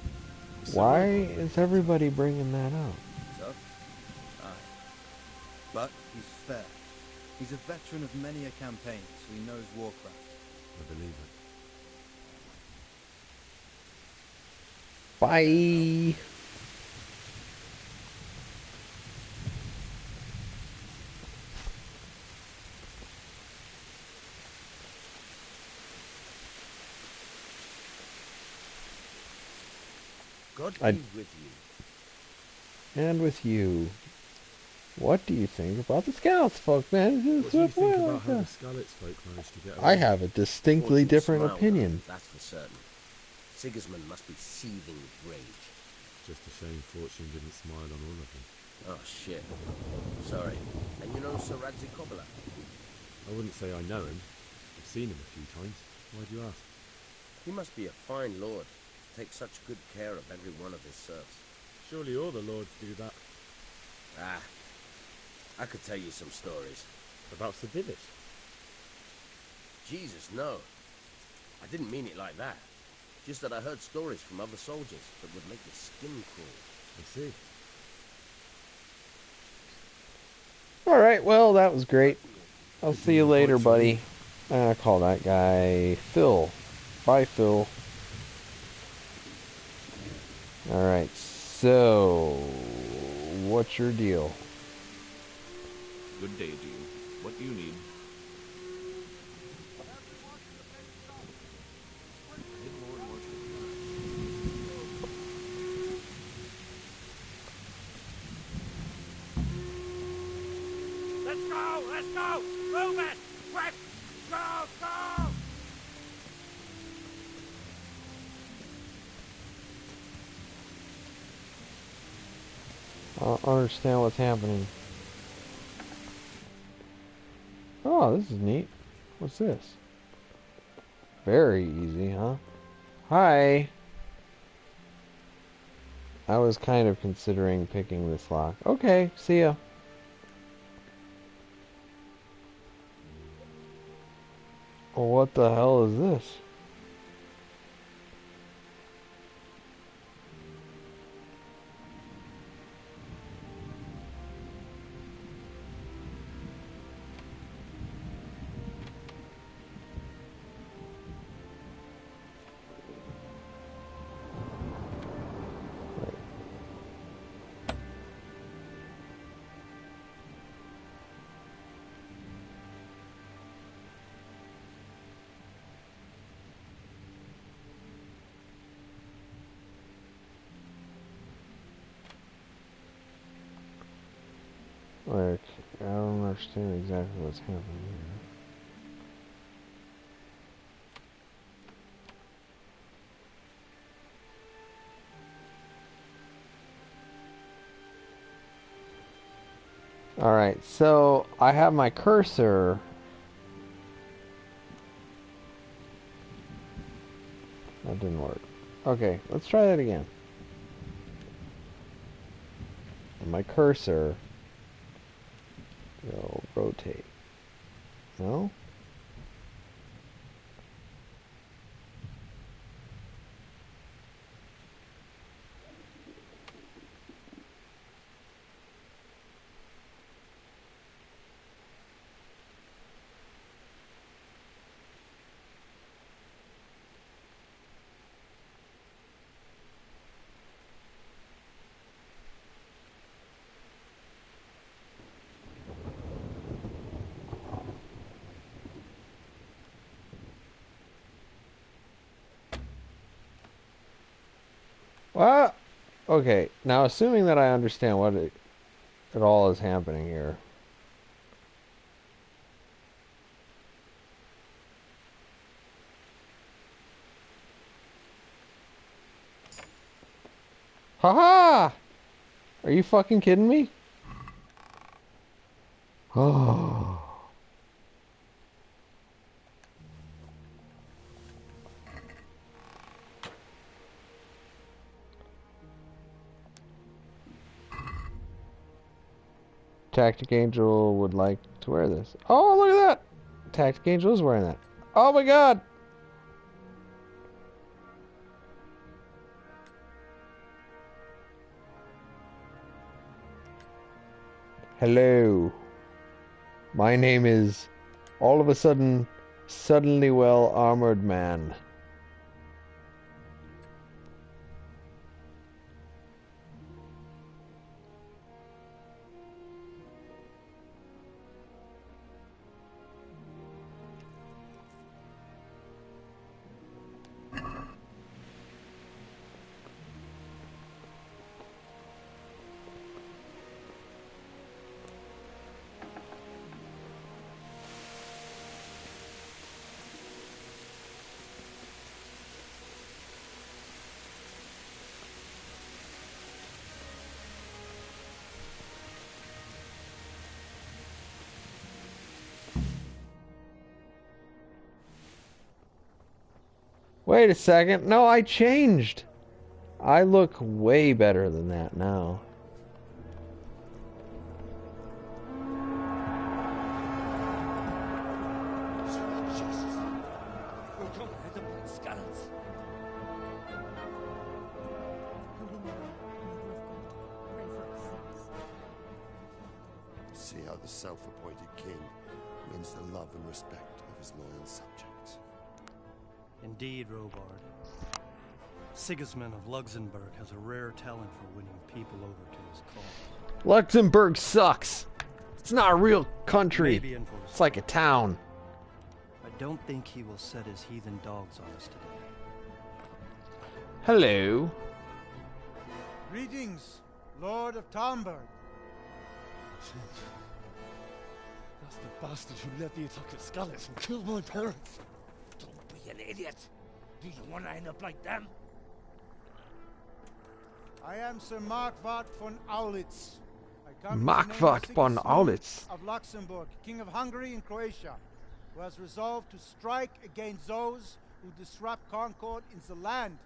Why is everybody bringing that up? Tough? Aye. But he's fair. He's a veteran of many a campaign, so he knows warcraft. I believe it. Bye. God I- be with you. And with you. What do you think about the Scouts, folk, man? What do you think about how the Skalitz folk managed to get away? I have a distinctly Fortune different smiled, opinion. That's for certain. Sigismund must be seething with rage. Just a shame Fortune didn't smile on all of them. Oh, shit. Sorry. And you know Sir Radzig Kobyla? I wouldn't say I know him. I've seen him a few times. Why do you ask? He must be a fine lord. Take such good care of every one of his serfs. Surely all the lords do that. Ah, I could tell you some stories. About Sedivich? Jesus, no. I didn't mean it like that. Just that I heard stories from other soldiers that would make your skin crawl. I see. Alright, well, that was great. I'll see you later, buddy. I call that guy Phil. Bye, Phil. Alright, so what's your deal? Good day to you. What do you need? go! Let's go! Move it! Quick! Go! Go! I don't understand what's happening. Oh, this is neat. What's this? Very easy, huh? Hi! I was kind of considering picking this lock. Okay, see ya. Well, what the hell is this? Like, I don't understand exactly what's happening here. Alright, so I have my cursor. That didn't work. Okay, let's try that again. And my cursor will rotate. No? What? Okay, now assuming that I understand what it all is happening here. Haha! Are you fucking kidding me? Oh. TacticAngel would like to wear this. Oh, look at that! TacticAngel is wearing that. Oh my god! Hello. My name is all of a sudden suddenly well armored man. Wait a second. No, I changed. I look way better than that now. See how the self-appointed king wins the love and respect of his loyal subjects. Indeed, Robard. Sigismund of Luxembourg has a rare talent for winning people over to his cause. Luxembourg sucks. It's not a real country. Maybe in for his It's like a town. I don't think he will set his heathen dogs on us today. Hello. Greetings, Lord of Talmberg. That's the bastard who led the attack at Skalitz and killed my parents. Don't be an idiot. Do you want to end up like them? I am Sir Markvart von Aulitz. I come Markvart von Aulitz. of Luxembourg, King of Hungary and Croatia, who has resolved to strike against those who disrupt concord in the land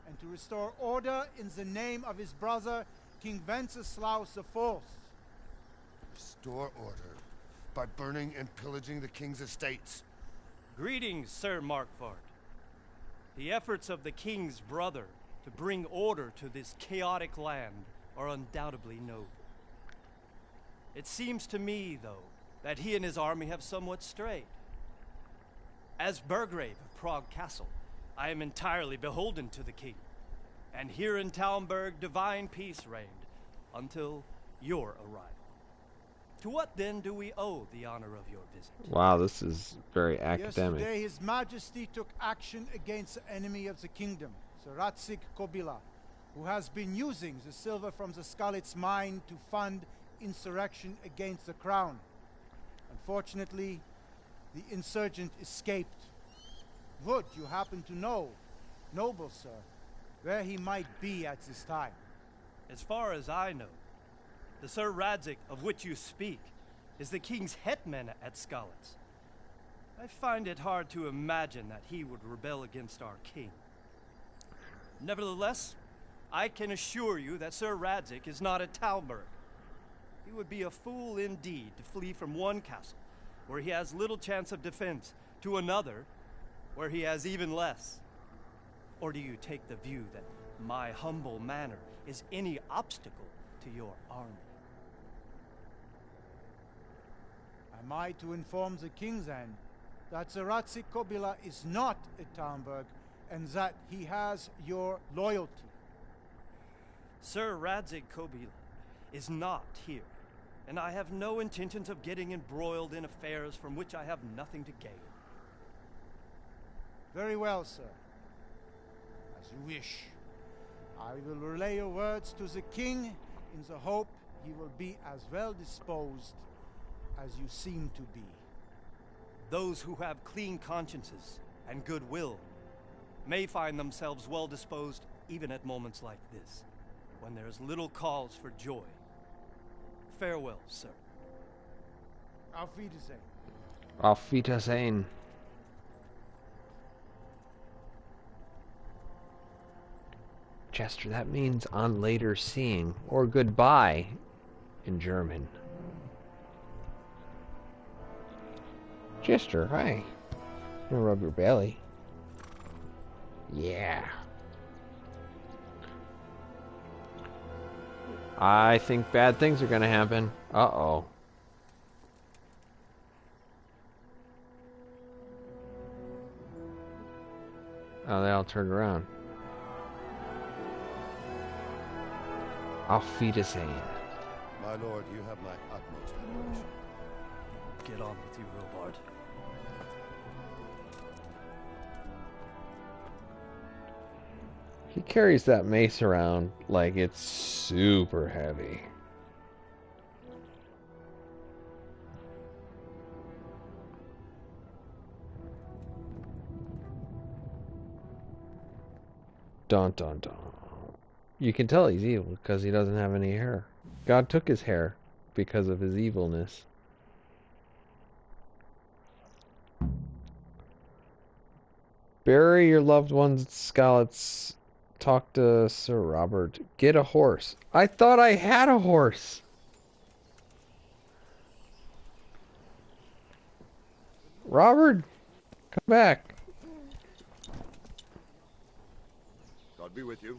and to restore order in the name of his brother, King Wenceslaus IV. Restore order by burning and pillaging the king's estates. Greetings, Sir Markvart. The efforts of the king's brother to bring order to this chaotic land are undoubtedly noble. It seems to me, though, that he and his army have somewhat strayed. As Burgrave of Prague Castle, I am entirely beholden to the king, and here in Talmberg divine peace reigned until your arrival. To what then do we owe the honor of your visit? Wow, this is very academic. Yesterday his majesty took action against the enemy of the kingdom, Sir Ratzik Kobila, who has been using the silver from the Skalitz mine to fund insurrection against the crown. Unfortunately, the insurgent escaped. Would you happen to know, noble sir, where he might be at this time? As far as I know, the Sir Radzik of which you speak is the king's hetman at Skalitz. I find it hard to imagine that he would rebel against our king. Nevertheless, I can assure you that Sir Radzik is not at Talmberg. He would be a fool indeed to flee from one castle, where he has little chance of defense, to another, where he has even less. Or do you take the view that my humble manner is any obstacle to your army? Am I to inform the king then that Sir Ratzik Kobila is not at Talmberg and that he has your loyalty? Sir Radzik Kobila is not here, and I have no intentions of getting embroiled in affairs from which I have nothing to gain. Very well, sir. As you wish. I will relay your words to the king in the hope he will be as well disposed as you seem to be. Those who have clean consciences and goodwill may find themselves well disposed even at moments like this, when there is little cause for joy. Farewell, sir. Auf Wiedersehen. Auf Wiedersehen. Chester, that means on later seeing, or goodbye in German. Chester, hi. I'm gonna rub your belly. Yeah. I think bad things are gonna happen. Uh-oh. Oh, they all turned around. Auf Wiedersehen. My lord, you have my utmost admiration. Get on with you, Robard. He carries that mace around like it's super heavy. Dun dun dun. You can tell he's evil because he doesn't have any hair. God took his hair because of his evilness. Bury your loved ones at Skalitz. Talk to Sir Robert. Get a horse. I thought I had a horse. Robert, come back. God be with you.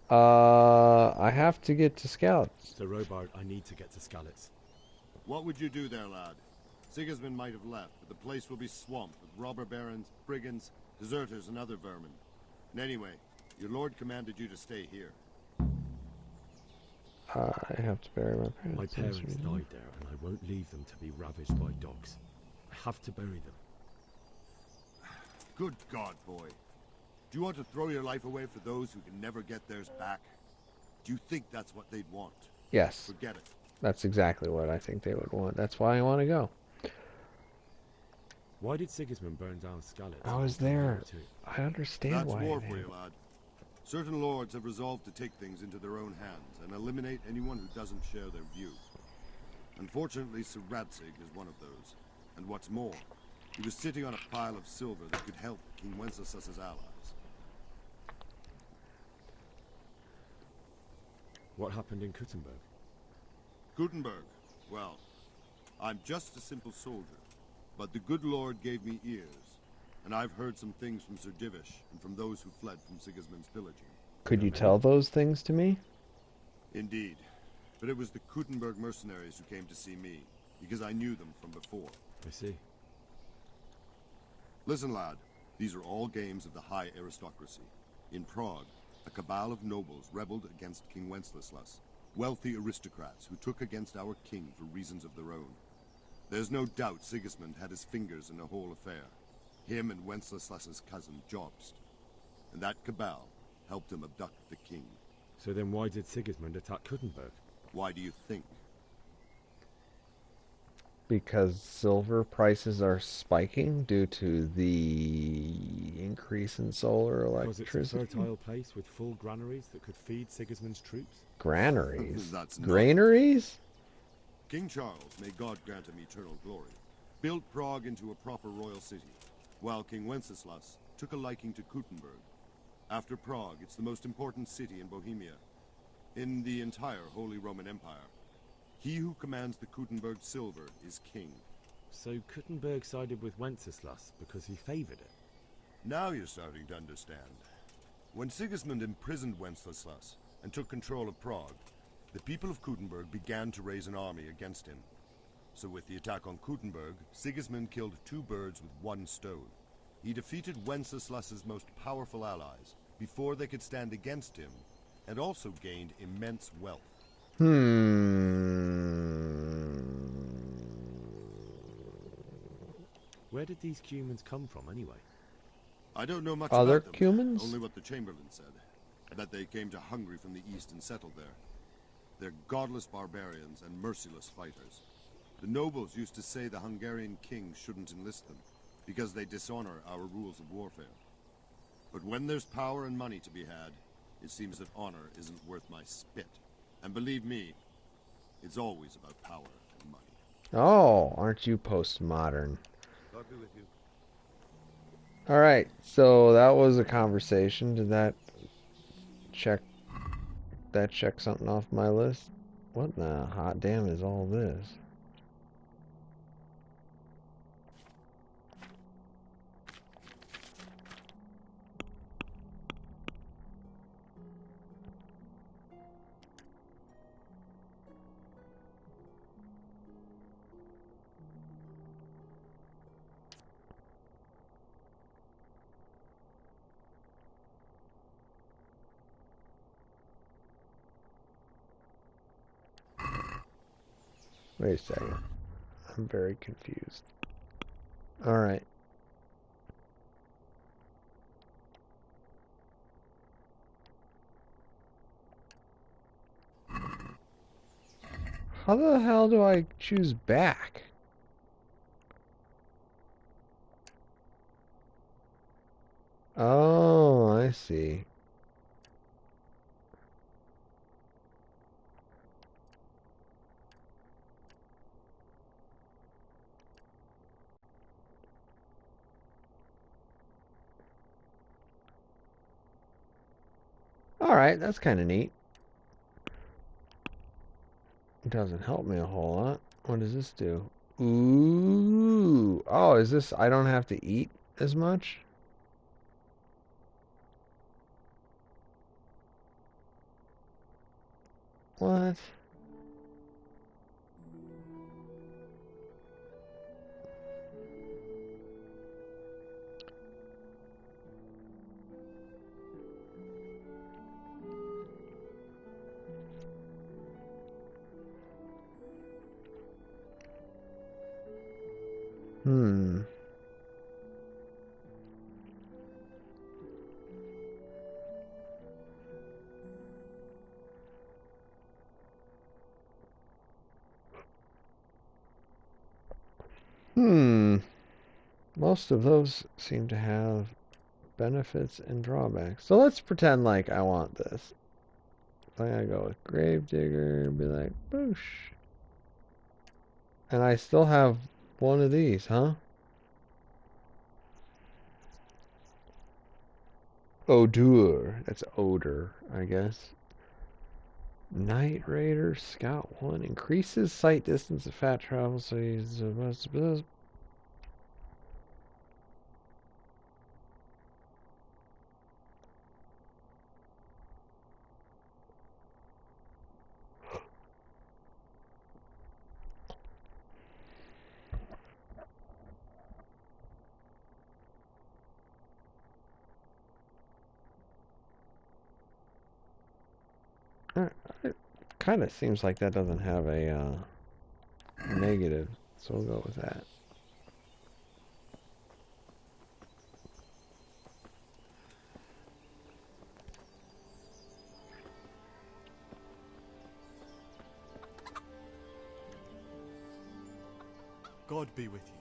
I have to get to Skalitz. Sir Robert, I need to get to Skalitz. What would you do there, lad? Sigismund might have left, but the place will be swamped with robber barons, brigands, deserters, and other vermin. And anyway, your lord commanded you to stay here. I have to bury my parents. My parents died there, and I won't leave them to be ravaged by dogs. I have to bury them. Good God, boy. Do you want to throw your life away for those who can never get theirs back? Do you think that's what they'd want? Yes. Forget it. That's exactly what I think they would want. That's why I want to go. Why did Sigismund burn down Skalitz? I was there. I understand That's why. war for you, lad. Certain lords have resolved to take things into their own hands and eliminate anyone who doesn't share their view. Unfortunately, Sir Radzig is one of those. And what's more, he was sitting on a pile of silver that could help King Wenceslas's allies. What happened in Kuttenberg? Gutenberg, well, I'm just a simple soldier, but the good Lord gave me ears, and I've heard some things from Sir Divish and from those who fled from Sigismund's pillaging. Could you tell those things to me? Indeed, but it was the Kuttenberg mercenaries who came to see me, because I knew them from before. I see. Listen, lad, these are all games of the high aristocracy. In Prague, a cabal of nobles rebelled against King Wenceslas, wealthy aristocrats who took against our king for reasons of their own. There's no doubt Sigismund had his fingers in the whole affair. Him and Wenceslas's cousin, Jobst. And that cabal helped him abduct the king. So then why did Sigismund attack Kuttenberg? Why do you think? Because silver prices are spiking due to the increase in solar electricity. Because it's a fertile place with full granaries that could feed Sigismund's troops? Granaries? That's Granaries? King Charles, may God grant him eternal glory, built Prague into a proper royal city, while King Wenceslas took a liking to Kuttenberg. After Prague, it's the most important city in Bohemia, in the entire Holy Roman Empire. He who commands the Kuttenberg silver is king. So Kuttenberg sided with Wenceslas because he favored it? Now you're starting to understand. When Sigismund imprisoned Wenceslas and took control of Prague, the people of Kuttenberg began to raise an army against him. So with the attack on Kuttenberg, Sigismund killed two birds with one stone. He defeated Wenceslas's most powerful allies before they could stand against him, and also gained immense wealth. Where did these Cumans come from, anyway? I don't know much Other about them, Cumans? only what the Chamberlain said. That they came to Hungary from the east and settled there. They're godless barbarians and merciless fighters. The nobles used to say the Hungarian king shouldn't enlist them, because they dishonor our rules of warfare. But when there's power and money to be had, it seems that honor isn't worth my spit. And believe me, it's always about power and money. Oh, aren't you postmodern? God be with you. Alright, so that was a conversation. Did that check something off my list? What in the hot damn is all this? Wait a second. I'm very confused. Alright. How the hell do I choose back? Oh, I see. Alright, that's kind of neat. It doesn't help me a whole lot. What does this do? Ooh. Oh, is this... I don't have to eat as much? What? Hmm. Most of those seem to have benefits and drawbacks. So let's pretend like I want this. I'm gonna go with Gravedigger and be like, boosh. And I still have one of these, huh? Odor. That's odor, I guess. Night Raider Scout 1 increases sight distance of fat travel, so he's it kind of seems like that doesn't have a negative, so we'll go with that. God be with you.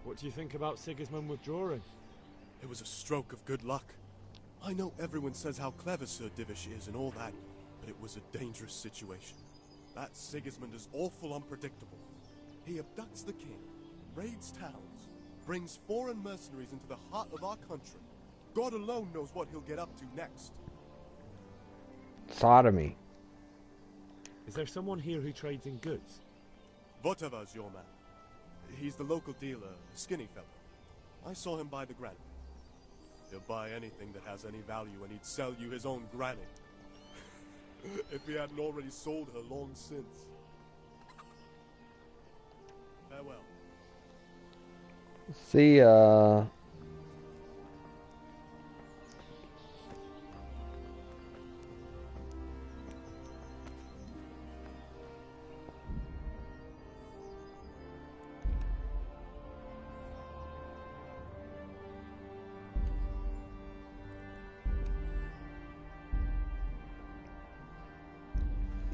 What do you think about Sigismund withdrawing? It was a stroke of good luck. I know everyone says how clever Sir Divish is and all that, but it was a dangerous situation. That Sigismund is awful unpredictable. He abducts the king, raids towns, brings foreign mercenaries into the heart of our country. God alone knows what he'll get up to next. Sodomy. Is there someone here who trades in goods? Votava's your man. He's the local dealer, a skinny fellow. I saw him buy the granny. He'll buy anything that has any value, and he'd sell you his own granny. If he hadn't already sold her long since. Farewell. See ya.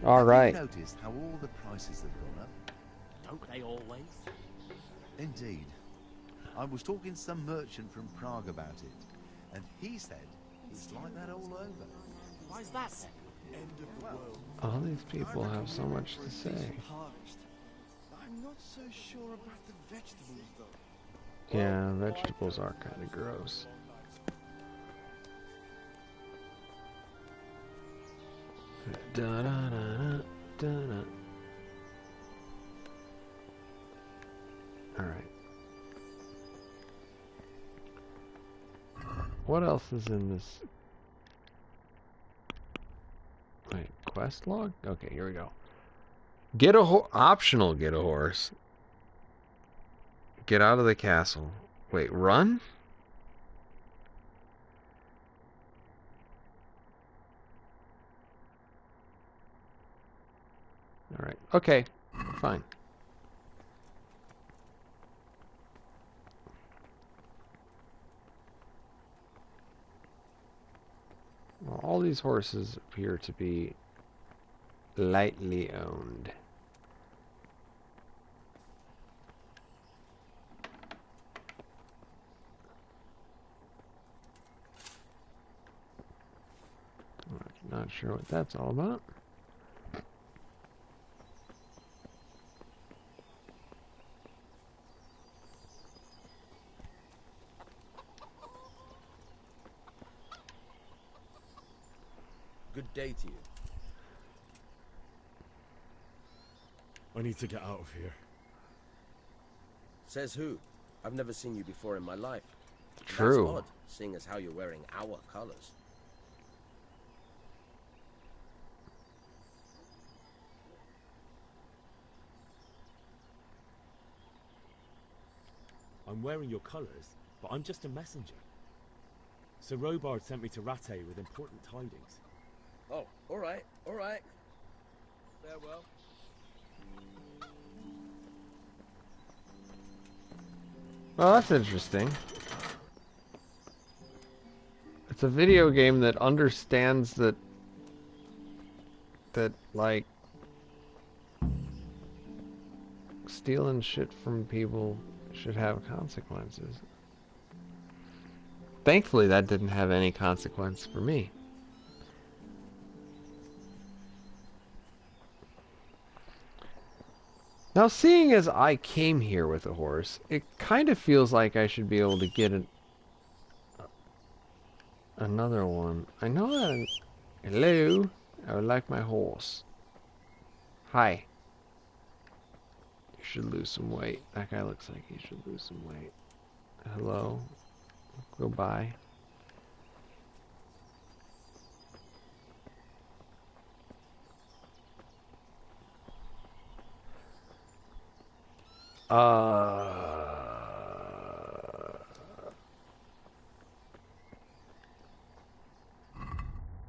All right. Have you noticed how all the prices have gone up? Don't they always? Indeed. I was talking to some merchant from Prague about it, and he said it's like that all over. Why's that? End of the world. All these people have so much to say. I'm not so sure about the vegetables, though. Yeah, vegetables are kind of gross. Da, da, da, da, da. All right. What else is in this? Wait, quest log? Okay, here we go. Get a optional get a horse. Get out of the castle. Wait, run? All right. Okay. Fine. Well, all these horses appear to be lightly owned. Not sure what that's all about. Good day to you. I need to get out of here. Says who? I've never seen you before in my life. True. That's odd, seeing as how you're wearing our colors. I'm wearing your colours, but I'm just a messenger. Sir Robard sent me to Rattay with important tidings. Oh, all right, all right. Farewell. Well, that's interesting. It's a video game that understands that that, like, stealing shit from people should have consequences. Thankfully, that didn't have any consequence for me. Now, seeing as I came here with a horse, it kind of feels like I should be able to get another one. I know that... Hello? I would like my horse. Hi. You should lose some weight. That guy looks like he should lose some weight. Hello? Goodbye.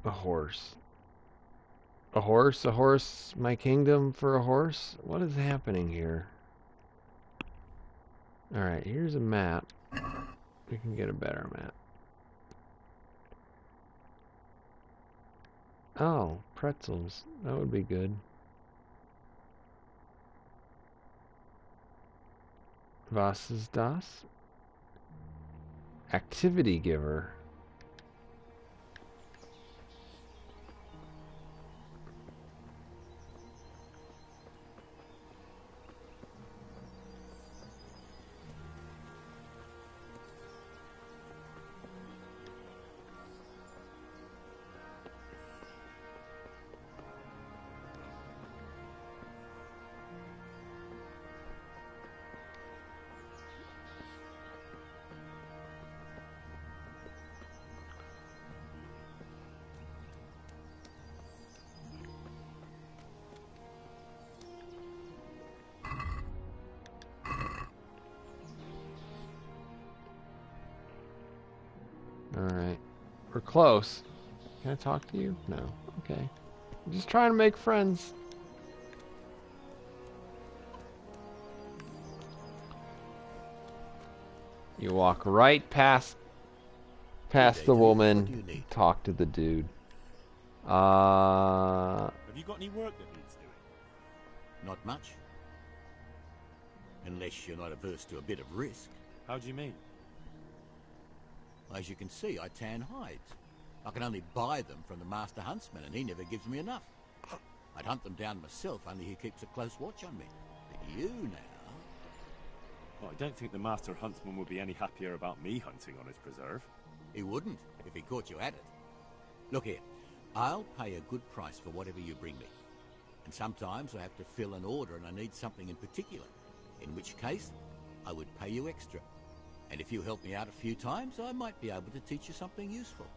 A horse. A horse? A horse? My kingdom for a horse? What is happening here? Alright, here's a map. We can get a better map. Oh, pretzels. That would be good. Was ist das? Activity giver. Alright. We're close. Can I talk to you? No. Okay. I'm just trying to make friends. You walk right past the woman, talk to the dude. Have you got any work that needs doing? Not much. Unless you're not averse to a bit of risk. How do you mean? As you can see, I tan hides. I can only buy them from the master huntsman, and he never gives me enough. I'd hunt them down myself, only he keeps a close watch on me. But you now... Well, I don't think the master huntsman would be any happier about me hunting on his preserve. He wouldn't, if he caught you at it. Look here, I'll pay a good price for whatever you bring me. And sometimes I have to fill an order and I need something in particular. In which case, I would pay you extra. And if you help me out a few times, I might be able to teach you something useful.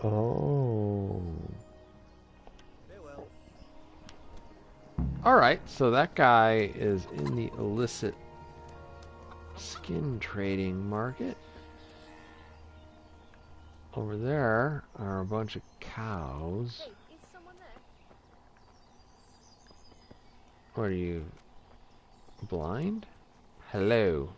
Oh. Alright, so that guy is in the illicit skin trading market. Over there are a bunch of cows. Hey, is someone there? What are you, blind? Hello.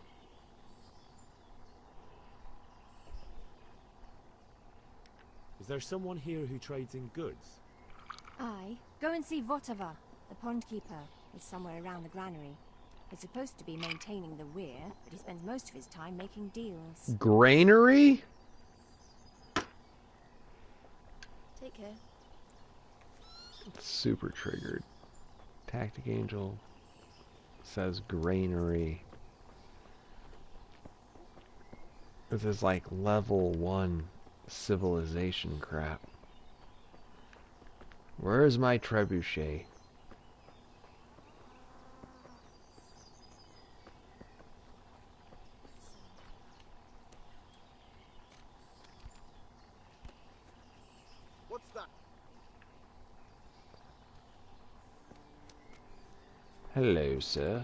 Is there someone here who trades in goods? Aye. Go and see Votava, the pond keeper. He's somewhere around the granary. He's supposed to be maintaining the weir, but he spends most of his time making deals. Granary? Take care. Super triggered. TacticAngel says granary. This is like level 1 civilization crap. Where is my trebuchet? What's that? Hello, sir.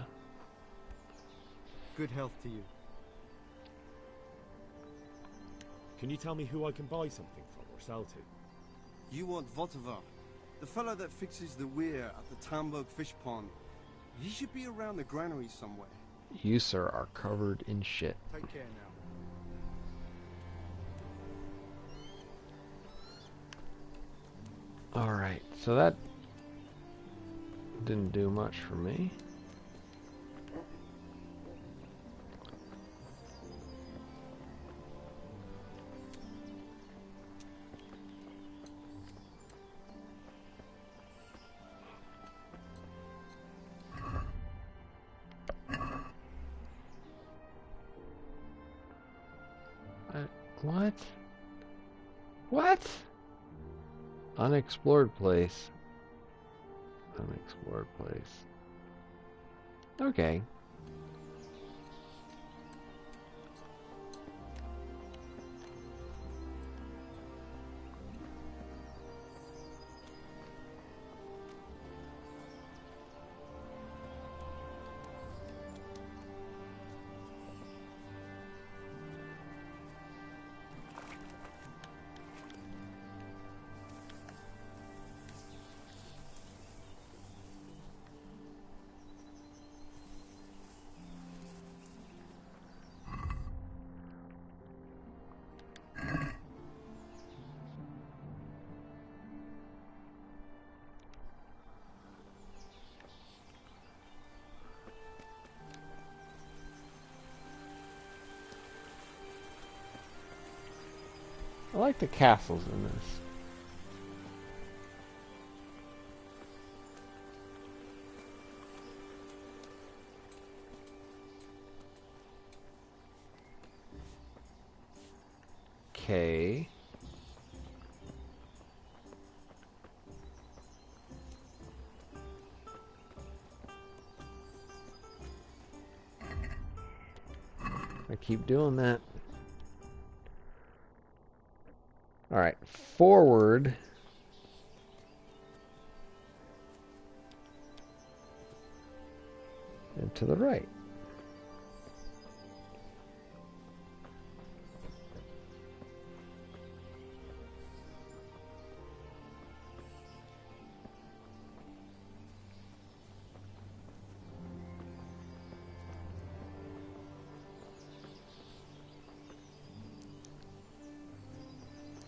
Good health to you. Can you tell me who I can buy something from or sell to? You want Votava, the fellow that fixes the weir at the Tamburg fish pond. He should be around the granary somewhere. You, sir, are covered in shit. Take care now. Alright, so that didn't do much for me. What? What? Unexplored place. Unexplored place. Okay. I like the castles in this. Okay. I keep doing that. Alright, forward. And to the right.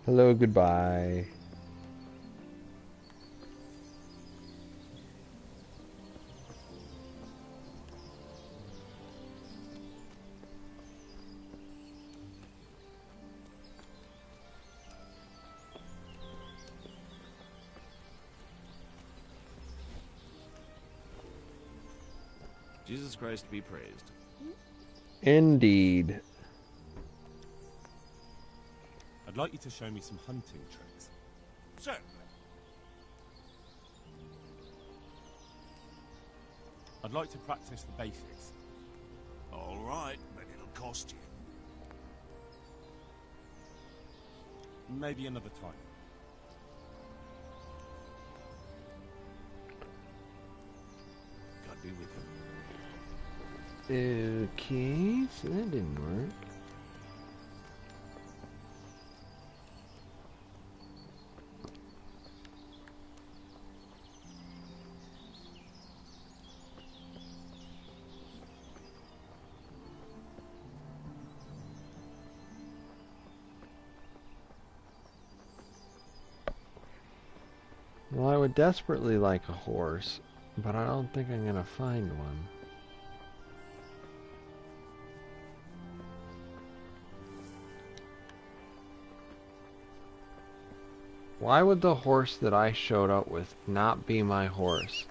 Hello, goodbye. Jesus Christ be praised. Indeed. I'd like you to show me some hunting tricks. Certainly. I'd like to practice the basics. All right, but it'll cost you. Maybe another time. God be with you. Okay, so that didn't work. Well, I would desperately like a horse, but I don't think I'm gonna find one. Why would the horse that I showed up with not be my horse?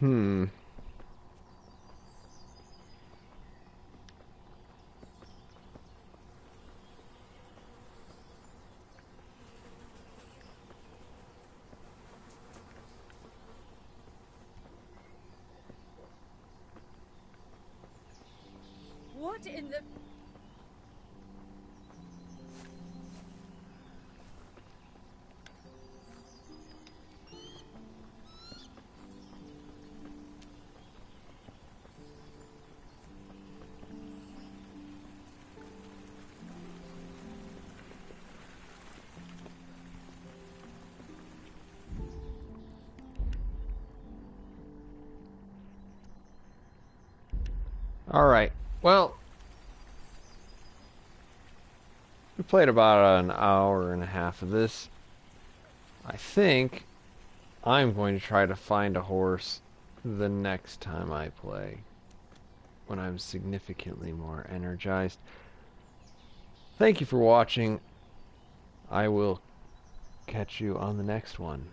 Hmm. Alright, well, we played about an hour and a half of this. I think I'm going to try to find a horse the next time I play, when I'm significantly more energized. Thank you for watching. I will catch you on the next one.